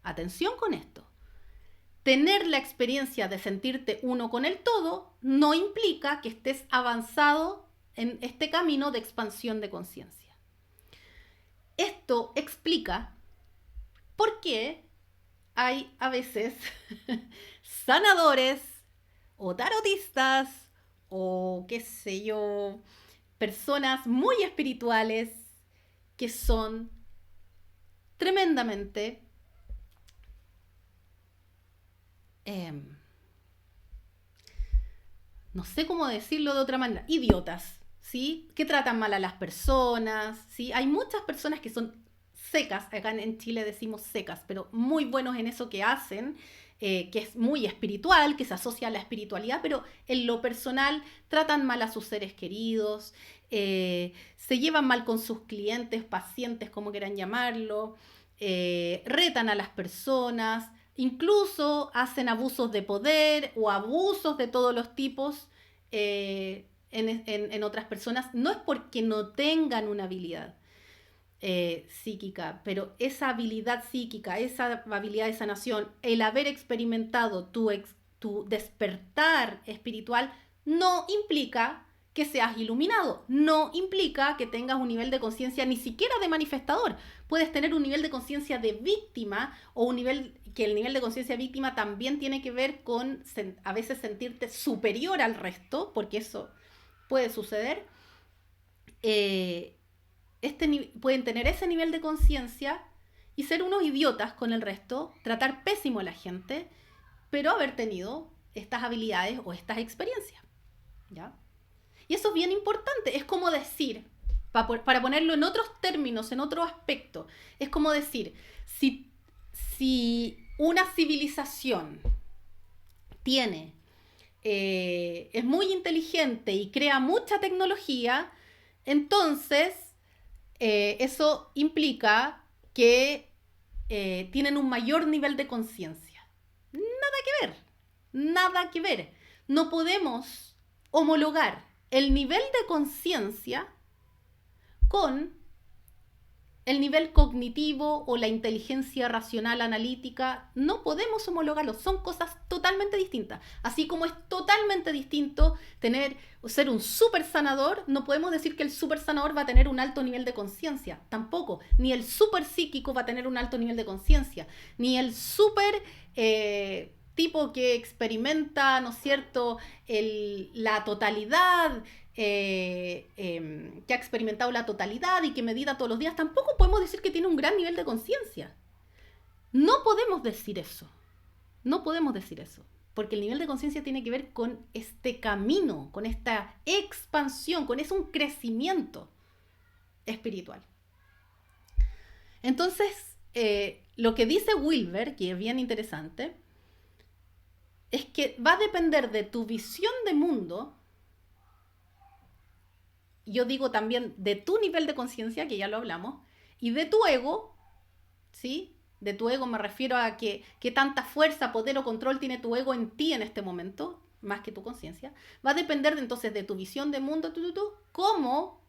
Atención con esto. Tener la experiencia de sentirte uno con el todo no implica que estés avanzado en este camino de expansión de conciencia. Esto explica por qué hay a veces sanadores o tarotistas o qué sé yo, personas muy espirituales que son tremendamente no sé cómo decirlo de otra manera, idiotas, ¿sí? Que tratan mal a las personas, ¿sí? Hay muchas personas que son secas, acá en Chile decimos secas, pero muy buenos en eso que hacen, que es muy espiritual, que se asocia a la espiritualidad, pero en lo personal tratan mal a sus seres queridos, se llevan mal con sus clientes, pacientes, como quieran llamarlo, retan a las personas, incluso hacen abusos de poder o abusos de todos los tipos en otras personas. No es porque no tengan una habilidad psíquica, pero esa habilidad psíquica, esa habilidad de sanación, el haber experimentado tu despertar espiritual, no implica que seas iluminado, no implica que tengas un nivel de conciencia ni siquiera de manifestador. Puedes tener un nivel de conciencia de víctima o un nivel que el nivel de conciencia víctima también tiene que ver con a veces sentirte superior al resto, porque eso puede suceder. Pueden tener ese nivel de conciencia y ser unos idiotas con el resto, tratar pésimo a la gente, pero haber tenido estas habilidades o estas experiencias, ¿ya? Y eso es bien importante, es como decir, para ponerlo en otros términos, en otro aspecto, es como decir, si una civilización es muy inteligente y crea mucha tecnología, entonces eso implica que tienen un mayor nivel de conciencia. Nada que ver. No podemos homologar el nivel de conciencia con el nivel cognitivo o la inteligencia racional analítica. No podemos homologarlos, son cosas totalmente distintas. Así como es totalmente distinto ser un super sanador, no podemos decir que el super sanador va a tener un alto nivel de conciencia, tampoco. Ni el super psíquico va a tener un alto nivel de conciencia, ni el super tipo que experimenta, ¿no es cierto?, la totalidad, que ha experimentado la totalidad y que medita todos los días, tampoco podemos decir que tiene un gran nivel de conciencia. No podemos decir eso. No podemos decir eso. Porque el nivel de conciencia tiene que ver con este camino, con esta expansión, con un crecimiento espiritual. Entonces, lo que dice Wilber, que es bien interesante, es que va a depender de tu visión de mundo. Yo digo también de tu nivel de conciencia, que ya lo hablamos, y de tu ego, ¿sí? De tu ego me refiero a qué tanta fuerza, poder o control tiene tu ego en ti en este momento, más que tu conciencia. Va a depender entonces de tu visión de mundo, cómo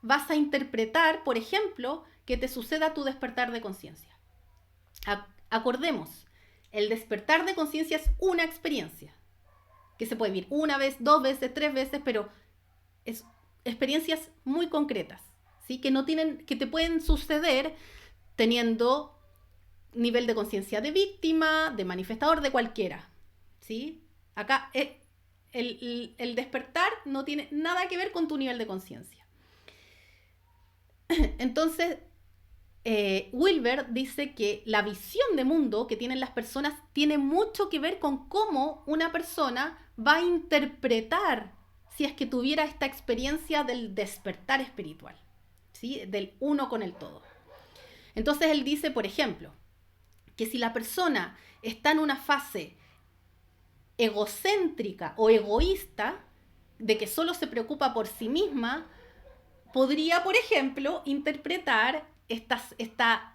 vas a interpretar, por ejemplo, que te suceda tu despertar de conciencia. Acordemos, el despertar de conciencia es una experiencia, que se puede vivir una vez, 2 veces, 3 veces, pero es experiencias muy concretas, ¿sí? Que te pueden suceder teniendo nivel de conciencia de víctima, de manifestador, de cualquiera, ¿sí? Acá el despertar no tiene nada que ver con tu nivel de conciencia. Entonces, Wilber dice que la visión de mundo que tienen las personas tiene mucho que ver con cómo una persona va a interpretar si es que tuviera esta experiencia del despertar espiritual, ¿sí? Del uno con el todo. Entonces él dice, por ejemplo, que si la persona está en una fase egocéntrica o egoísta, de que solo se preocupa por sí misma, podría, por ejemplo, interpretar esta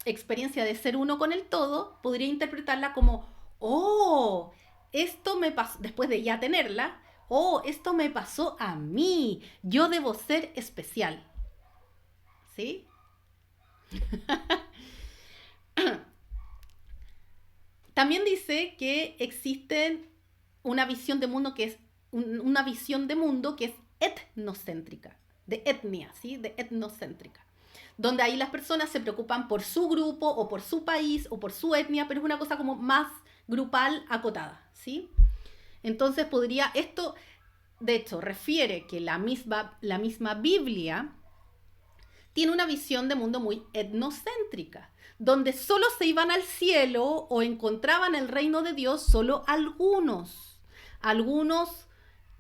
experiencia de ser uno con el todo, podría interpretarla como, oh, esto me pasó, después de ya tenerla, oh, esto me pasó a mí, yo debo ser especial. ¿Sí? También dice que existe una visión de mundo que es etnocéntrica, de etnia, ¿sí? De etnocéntrica, donde ahí las personas se preocupan por su grupo o por su país o por su etnia, pero es una cosa como más grupal, acotada, ¿sí? Entonces esto de hecho refiere que la misma Biblia tiene una visión de mundo muy etnocéntrica, donde solo se iban al cielo o encontraban el reino de Dios solo algunos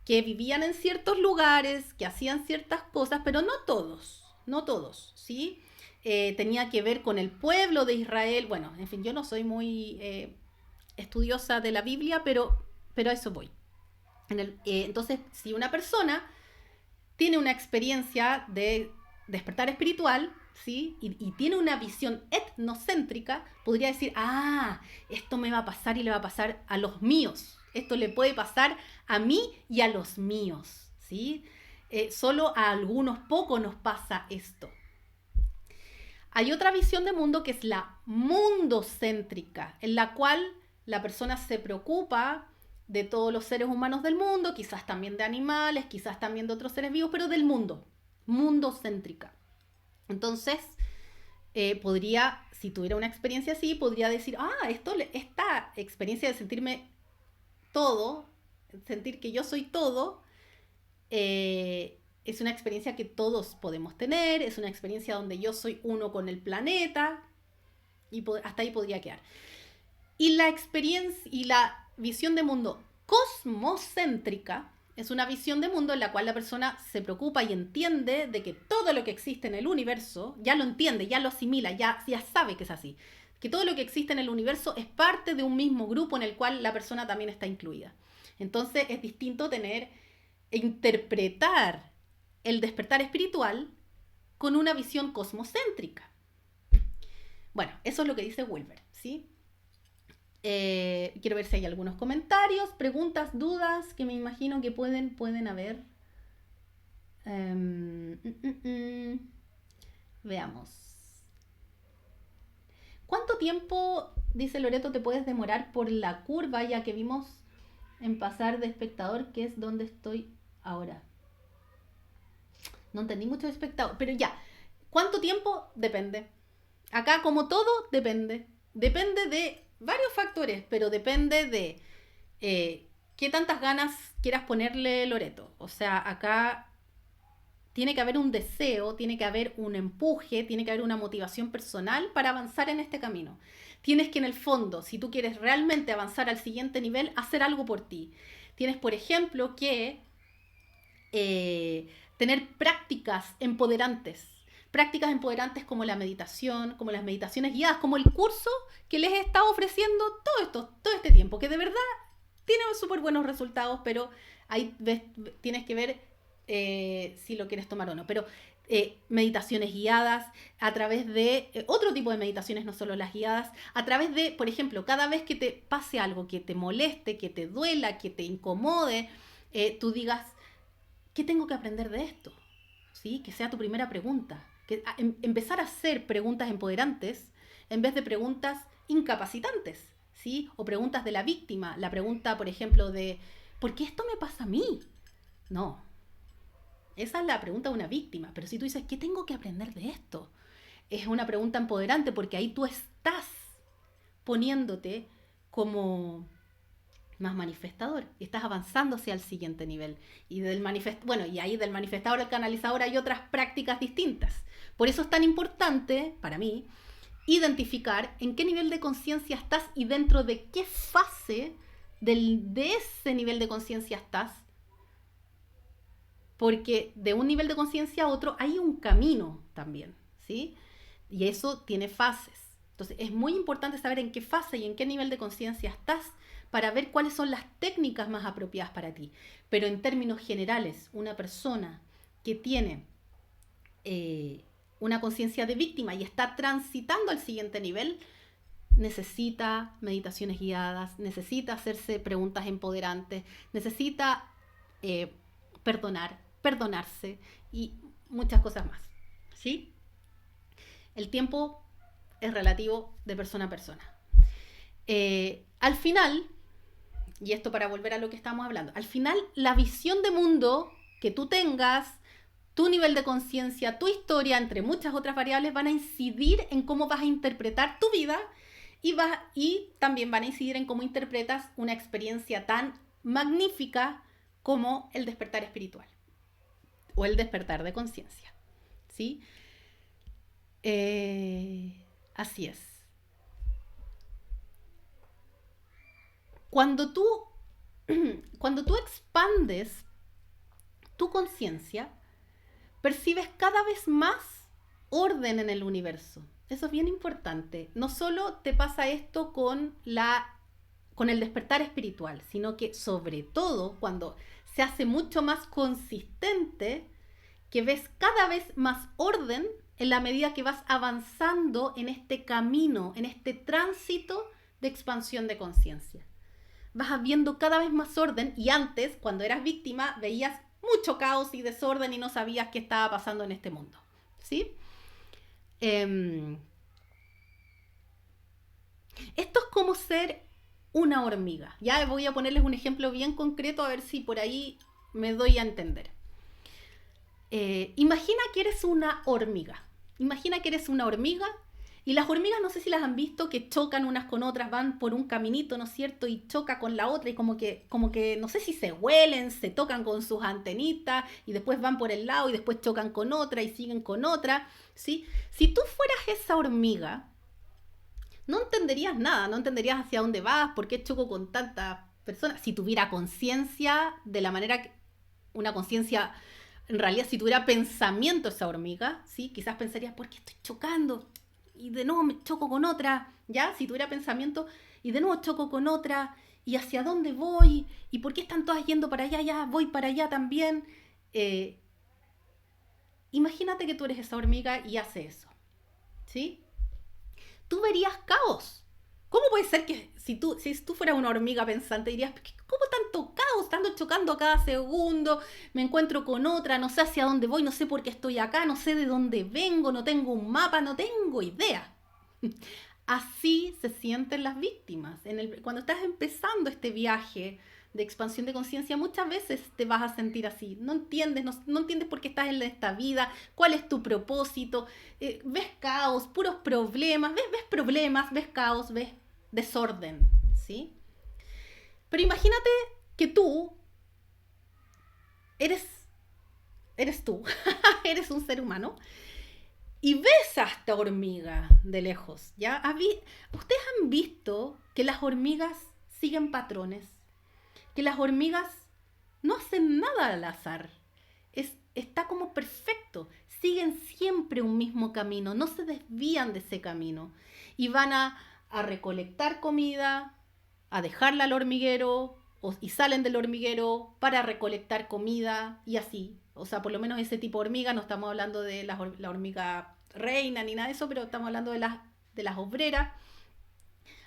que vivían en ciertos lugares, que hacían ciertas cosas, pero no todos, ¿sí? Tenía que ver con el pueblo de Israel. Bueno, en fin, yo no soy muy estudiosa de la Biblia, pero a eso voy. Entonces, si una persona tiene una experiencia de despertar espiritual, ¿sí? Y tiene una visión etnocéntrica, podría decir, esto me va a pasar y le va a pasar a los míos. Esto le puede pasar a mí y a los míos, ¿sí? Solo a algunos pocos nos pasa esto. Hay otra visión de mundo que es la mundocéntrica, en la cual la persona se preocupa de todos los seres humanos del mundo, quizás también de animales, quizás también de otros seres vivos, pero del mundo, mundocéntrica. Entonces, podría, si tuviera una experiencia así, podría decir, esta experiencia de sentirme todo, sentir que yo soy todo, es una experiencia que todos podemos tener, es una experiencia donde yo soy uno con el planeta, y hasta ahí podría quedar. Y la experiencia y la visión de mundo cosmocéntrica es una visión de mundo en la cual la persona se preocupa y entiende de que todo lo que existe en el universo, ya lo entiende, ya lo asimila, ya sabe que es así. Que todo lo que existe en el universo es parte de un mismo grupo en el cual la persona también está incluida. Entonces es distinto interpretar el despertar espiritual con una visión cosmocéntrica. Bueno, eso es lo que dice Wilber, ¿sí? Quiero ver si hay algunos comentarios, preguntas, dudas que me imagino que pueden haber. Veamos. ¿Cuánto tiempo, dice Loreto, te puedes demorar por la curva, ya que vimos en pasar de espectador, que es donde estoy ahora? No entendí mucho de espectador, pero ya. ¿Cuánto tiempo? Depende. Acá, como todo, depende. Depende de varios factores, pero depende de qué tantas ganas quieras ponerle, Loreto. O sea, acá tiene que haber un deseo, tiene que haber un empuje, tiene que haber una motivación personal para avanzar en este camino. Tienes que, en el fondo, si tú quieres realmente avanzar al siguiente nivel, hacer algo por ti. Tienes, por ejemplo, que tener prácticas empoderantes como la meditación, como las meditaciones guiadas, como el curso que les he estado ofreciendo todo este tiempo, que de verdad tiene súper buenos resultados, pero ahí tienes que ver si lo quieres tomar o no. Pero meditaciones guiadas a través de otro tipo de meditaciones, no solo las guiadas, a través de, por ejemplo, cada vez que te pase algo que te moleste, que te duela, que te incomode, tú digas, ¿qué tengo que aprender de esto? ¿Sí? Que sea tu primera pregunta. Empezar a hacer preguntas empoderantes en vez de preguntas incapacitantes, ¿sí? O preguntas de la víctima. La pregunta, por ejemplo, de ¿por qué esto me pasa a mí? No. Esa es la pregunta de una víctima. Pero si tú dices, ¿qué tengo que aprender de esto? Es una pregunta empoderante porque ahí tú estás poniéndote como más manifestador, y estás avanzando hacia el siguiente nivel. Y y ahí del manifestador al canalizador hay otras prácticas distintas. Por eso es tan importante, para mí, identificar en qué nivel de conciencia estás y dentro de qué fase de ese nivel de conciencia estás. Porque de un nivel de conciencia a otro hay un camino también, ¿sí? Y eso tiene fases. Entonces es muy importante saber en qué fase y en qué nivel de conciencia estás para ver cuáles son las técnicas más apropiadas para ti. Pero en términos generales, una persona que tiene una conciencia de víctima y está transitando al siguiente nivel, necesita meditaciones guiadas, necesita hacerse preguntas empoderantes, necesita perdonarse y muchas cosas más, ¿sí? El tiempo es relativo de persona a persona. Al final, y esto para volver a lo que estábamos hablando, al final la visión de mundo que tú tengas, tu nivel de conciencia, tu historia, entre muchas otras variables, van a incidir en cómo vas a interpretar tu vida y también van a incidir en cómo interpretas una experiencia tan magnífica como el despertar espiritual o el despertar de conciencia, ¿sí? Así es. Cuando tú expandes tu conciencia, percibes cada vez más orden en el universo. Eso es bien importante. No solo te pasa esto con el despertar espiritual, sino que sobre todo cuando se hace mucho más consistente, que ves cada vez más orden en la medida que vas avanzando en este camino, en este tránsito de expansión de conciencia. Vas viendo cada vez más orden y antes, cuando eras víctima, veías mucho caos y desorden y no sabías qué estaba pasando en este mundo. ¿Sí? Esto es como ser una hormiga. Ya voy a ponerles un ejemplo bien concreto a ver si por ahí me doy a entender. Imagina que eres una hormiga. Imagina que eres una hormiga y las hormigas, no sé si las han visto, que chocan unas con otras, van por un caminito, ¿no es cierto? Y choca con la otra y como que no sé si se huelen, se tocan con sus antenitas y después van por el lado y después chocan con otra y siguen con otra, ¿sí? Si tú fueras esa hormiga, no entenderías nada, no entenderías hacia dónde vas, por qué choco con tantas personas. Si tuviera conciencia de la manera que una conciencia, en realidad si tuviera pensamiento esa hormiga, ¿sí? Quizás pensarías, ¿por qué estoy chocando? Y de nuevo me choco con otra, ¿ya? Si tuviera pensamiento y de nuevo choco con otra, ¿y hacia dónde voy? ¿Y por qué están todas yendo para allá? Ya voy para allá también. Imagínate que tú eres esa hormiga y hace eso, ¿sí? Tú verías caos. ¿Cómo puede ser que si tú fueras una hormiga pensante dirías, ¿cómo tanto caos? Estando chocando a cada segundo, me encuentro con otra, no sé hacia dónde voy, no sé por qué estoy acá, no sé de dónde vengo, no tengo un mapa, no tengo idea. Así se sienten las víctimas. Cuando estás empezando este viaje de expansión de conciencia, muchas veces te vas a sentir así. No entiendes, no entiendes por qué estás en esta vida, cuál es tu propósito. Ves caos, puros problemas, ves problemas, ves caos, ves desorden, ¿sí? Pero imagínate que tú eres tú, eres un ser humano y ves a esta hormiga de lejos, ¿ya? ¿Ustedes han visto que las hormigas siguen patrones? Que las hormigas no hacen nada al azar. Está como perfecto. Siguen siempre un mismo camino, no se desvían de ese camino. Y van a recolectar comida, a dejarla al hormiguero, y salen del hormiguero para recolectar comida y así. O sea, por lo menos ese tipo de hormiga, no estamos hablando de la hormiga reina ni nada de eso, pero estamos hablando de las obreras.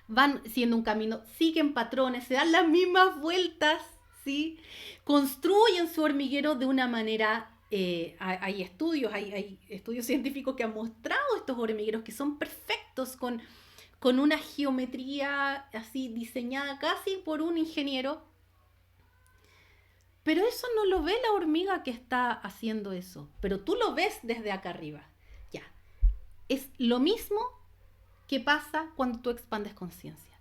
Van siendo un camino, siguen patrones, se dan las mismas vueltas, ¿sí? Construyen su hormiguero de una manera, hay estudios científicos que han mostrado estos hormigueros que son perfectos, con una geometría así diseñada casi por un ingeniero. Pero eso no lo ve la hormiga que está haciendo eso, pero tú lo ves desde acá arriba. Ya, es lo mismo que pasa cuando tú expandes conciencia.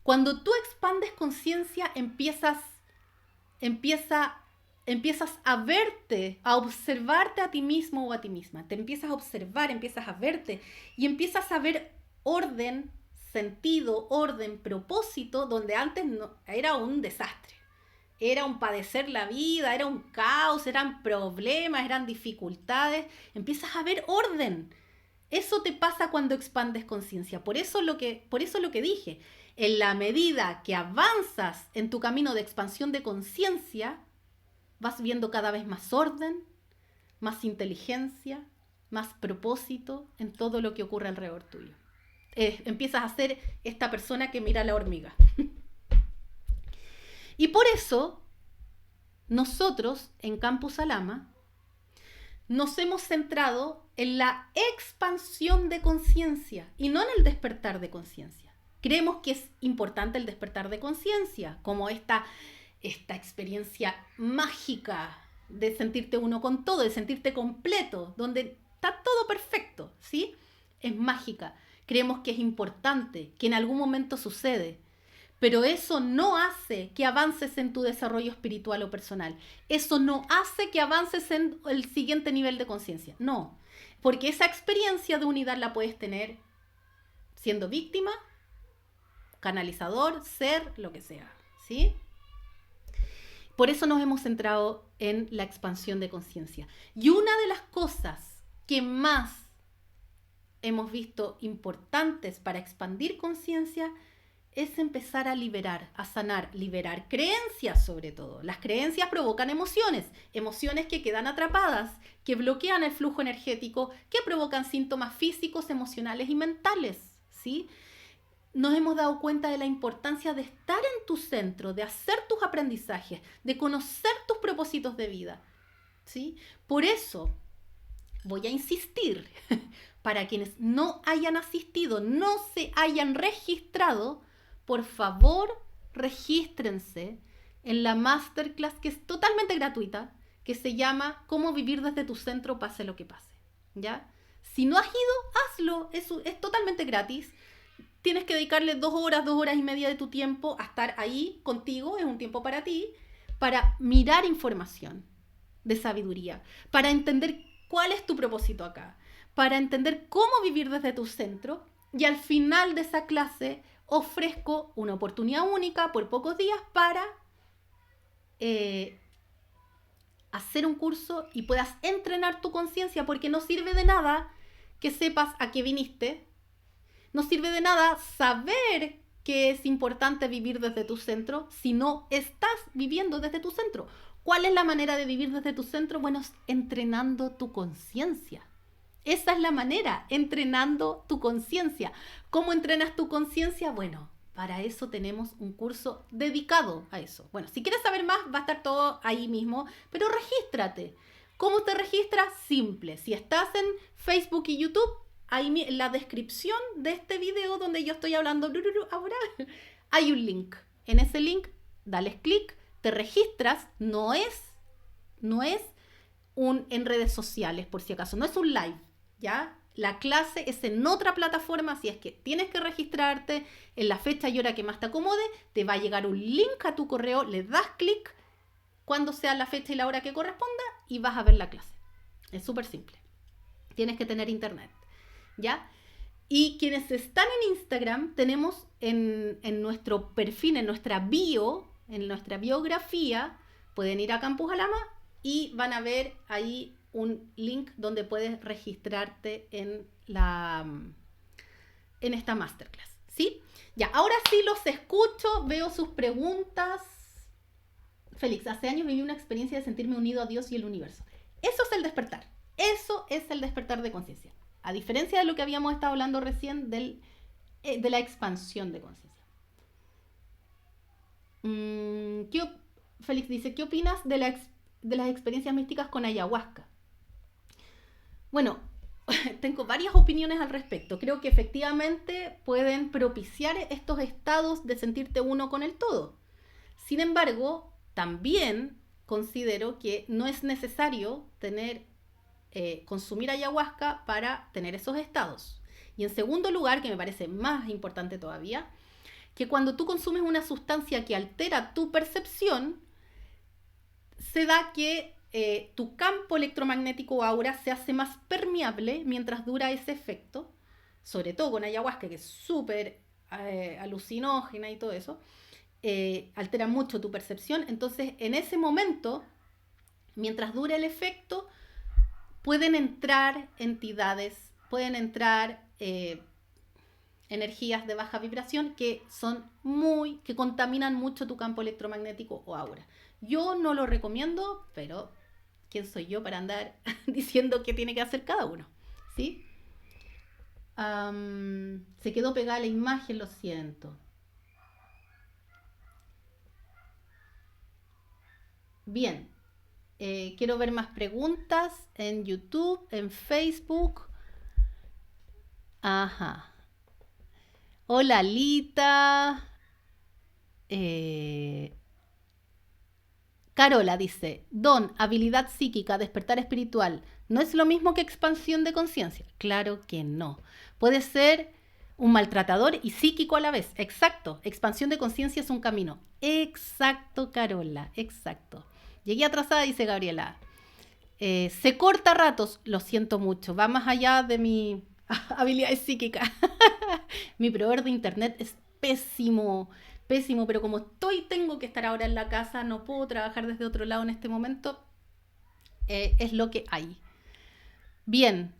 Cuando tú expandes conciencia, empiezas a verte, a observarte a ti mismo o a ti misma. Te empiezas a observar, empiezas a verte y empiezas a ver orden, sentido, orden, propósito, donde antes no, era un desastre. Era un padecer la vida, era un caos, eran problemas, eran dificultades. Empiezas a ver orden. Eso te pasa cuando expandes conciencia. Por eso lo que dije, en la medida que avanzas en tu camino de expansión de conciencia, vas viendo cada vez más orden, más inteligencia, más propósito en todo lo que ocurre alrededor tuyo. Empiezas a ser esta persona que mira a la hormiga. Y por eso, nosotros en Campus Alama nos hemos centrado en la expansión de conciencia y no en el despertar de conciencia. Creemos que es importante el despertar de conciencia, como esta experiencia mágica de sentirte uno con todo, de sentirte completo, donde está todo perfecto, ¿sí? Es mágica. Creemos que es importante, que en algún momento sucede. Pero eso no hace que avances en tu desarrollo espiritual o personal. Eso no hace que avances en el siguiente nivel de conciencia. No, porque esa experiencia de unidad la puedes tener siendo víctima, canalizador, ser, lo que sea, ¿sí? Por eso nos hemos centrado en la expansión de conciencia. Y una de las cosas que más hemos visto importantes para expandir conciencia es empezar a liberar, a sanar, liberar creencias sobre todo. Las creencias provocan emociones, emociones que quedan atrapadas, que bloquean el flujo energético, que provocan síntomas físicos, emocionales y mentales, ¿sí? Nos hemos dado cuenta de la importancia de estar en tu centro, de hacer tus aprendizajes, de conocer tus propósitos de vida, ¿sí? Por eso voy a insistir, para quienes no hayan asistido, no se hayan registrado, por favor, regístrense en la masterclass que es totalmente gratuita, que se llama Cómo vivir desde tu centro, pase lo que pase, ¿ya? Si no has ido, hazlo, es totalmente gratis. Tienes que dedicarle 2 horas y media de tu tiempo a estar ahí contigo, es un tiempo para ti, para mirar información de sabiduría, para entender cuál es tu propósito acá, para entender cómo vivir desde tu centro, y al final de esa clase ofrezco una oportunidad única por pocos días para hacer un curso y puedas entrenar tu conciencia, porque no sirve de nada que sepas a qué viniste, no sirve de nada saber que es importante vivir desde tu centro si no estás viviendo desde tu centro. ¿Cuál es la manera de vivir desde tu centro? Bueno, es entrenando tu conciencia. Esa es la manera, entrenando tu conciencia. ¿Cómo entrenas tu conciencia? Bueno, para eso tenemos un curso dedicado a eso. Bueno, si quieres saber más, va a estar todo ahí mismo, pero regístrate. ¿Cómo te registras? Simple. Si estás en Facebook y YouTube, ahí en la descripción de este video donde yo estoy hablando ahora, hay un link. En ese link, dales clic, te registras, no es en redes sociales, por si acaso, no es un live, ¿ya? La clase es en otra plataforma, así es que tienes que registrarte en la fecha y hora que más te acomode, te va a llegar un link a tu correo, le das clic cuando sea la fecha y la hora que corresponda y vas a ver la clase. Es súper simple. Tienes que tener internet, ¿ya? Y quienes están en Instagram, tenemos en nuestro perfil, en nuestra bio, en nuestra biografía, pueden ir a Campus Alama y van a ver ahí un link donde puedes registrarte en esta masterclass, ¿sí? Ya, ahora sí los escucho, veo sus preguntas. Félix, hace años viví una experiencia de sentirme unido a Dios y el universo. Eso es el despertar. Eso es el despertar de conciencia. A diferencia de lo que habíamos estado hablando recién de la expansión de conciencia. Félix dice, ¿qué opinas de las experiencias místicas con ayahuasca? Bueno, tengo varias opiniones al respecto. Creo que efectivamente pueden propiciar estos estados de sentirte uno con el todo. Sin embargo, también considero que no es necesario consumir ayahuasca para tener esos estados. Y en segundo lugar, que me parece más importante todavía, que cuando tú consumes una sustancia que altera tu percepción, se da que tu campo electromagnético aura se hace más permeable mientras dura ese efecto, sobre todo con ayahuasca, que es súper alucinógena y todo eso, altera mucho tu percepción. Entonces, en ese momento, mientras dure el efecto, pueden entrar entidades, pueden entrar energías de baja vibración que contaminan mucho tu campo electromagnético o aura. Yo no lo recomiendo, pero ¿quién soy yo para andar diciendo qué tiene que hacer cada uno? ¿Sí? Se quedó pegada la imagen, lo siento. Bien. Quiero ver más preguntas en YouTube, en Facebook. Ajá. Hola, Lita. Carola dice, don, habilidad psíquica, despertar espiritual, ¿no es lo mismo que expansión de conciencia? Claro que no. Puede ser un maltratador y psíquico a la vez. Exacto. Expansión de conciencia es un camino. Exacto, Carola. Exacto. Llegué atrasada, dice Gabriela. Se corta a ratos, lo siento mucho. Va más allá de mi habilidad psíquica. Mi proveedor de internet es pésimo, pésimo, pero como tengo que estar ahora en la casa, no puedo trabajar desde otro lado en este momento. Es lo que hay. Bien.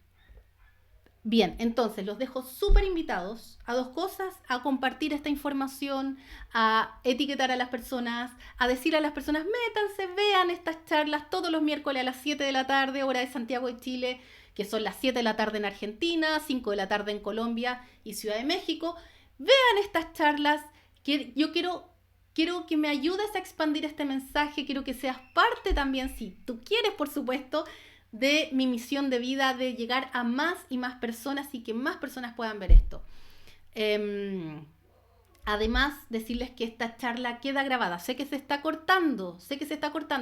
Bien, entonces los dejo súper invitados a dos cosas: a compartir esta información, a etiquetar a las personas, a decir a las personas, métanse, vean estas charlas todos los miércoles a las 7 de la tarde, hora de Santiago de Chile, que son las 7 de la tarde en Argentina, 5 de la tarde en Colombia y Ciudad de México. Vean estas charlas, que yo quiero que me ayudes a expandir este mensaje, quiero que seas parte también, si tú quieres, por supuesto, de mi misión de vida, de llegar a más y más personas y que más personas puedan ver esto. Además, decirles que esta charla queda grabada. Sé que se está cortando,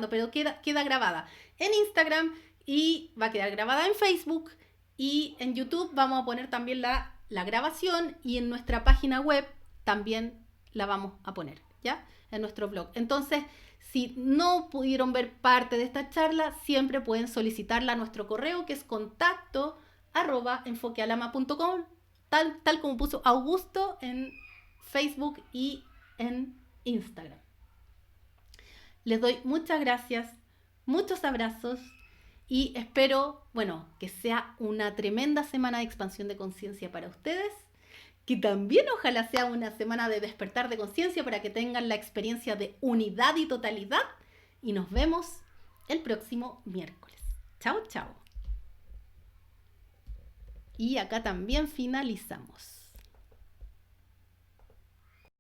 pero queda grabada en Instagram y va a quedar grabada en Facebook, y en YouTube vamos a poner también la grabación, y en nuestra página web también la vamos a poner, ¿ya? En nuestro blog. Entonces, si no pudieron ver parte de esta charla, siempre pueden solicitarla a nuestro correo, que es contacto@enfoquealama.com, tal como puso Augusto en Facebook y en Instagram. Les doy muchas gracias, muchos abrazos, y espero, que sea una tremenda semana de expansión de conciencia para ustedes, que también ojalá sea una semana de despertar de conciencia para que tengan la experiencia de unidad y totalidad, y nos vemos el próximo miércoles. Chao, chao. Y acá también finalizamos.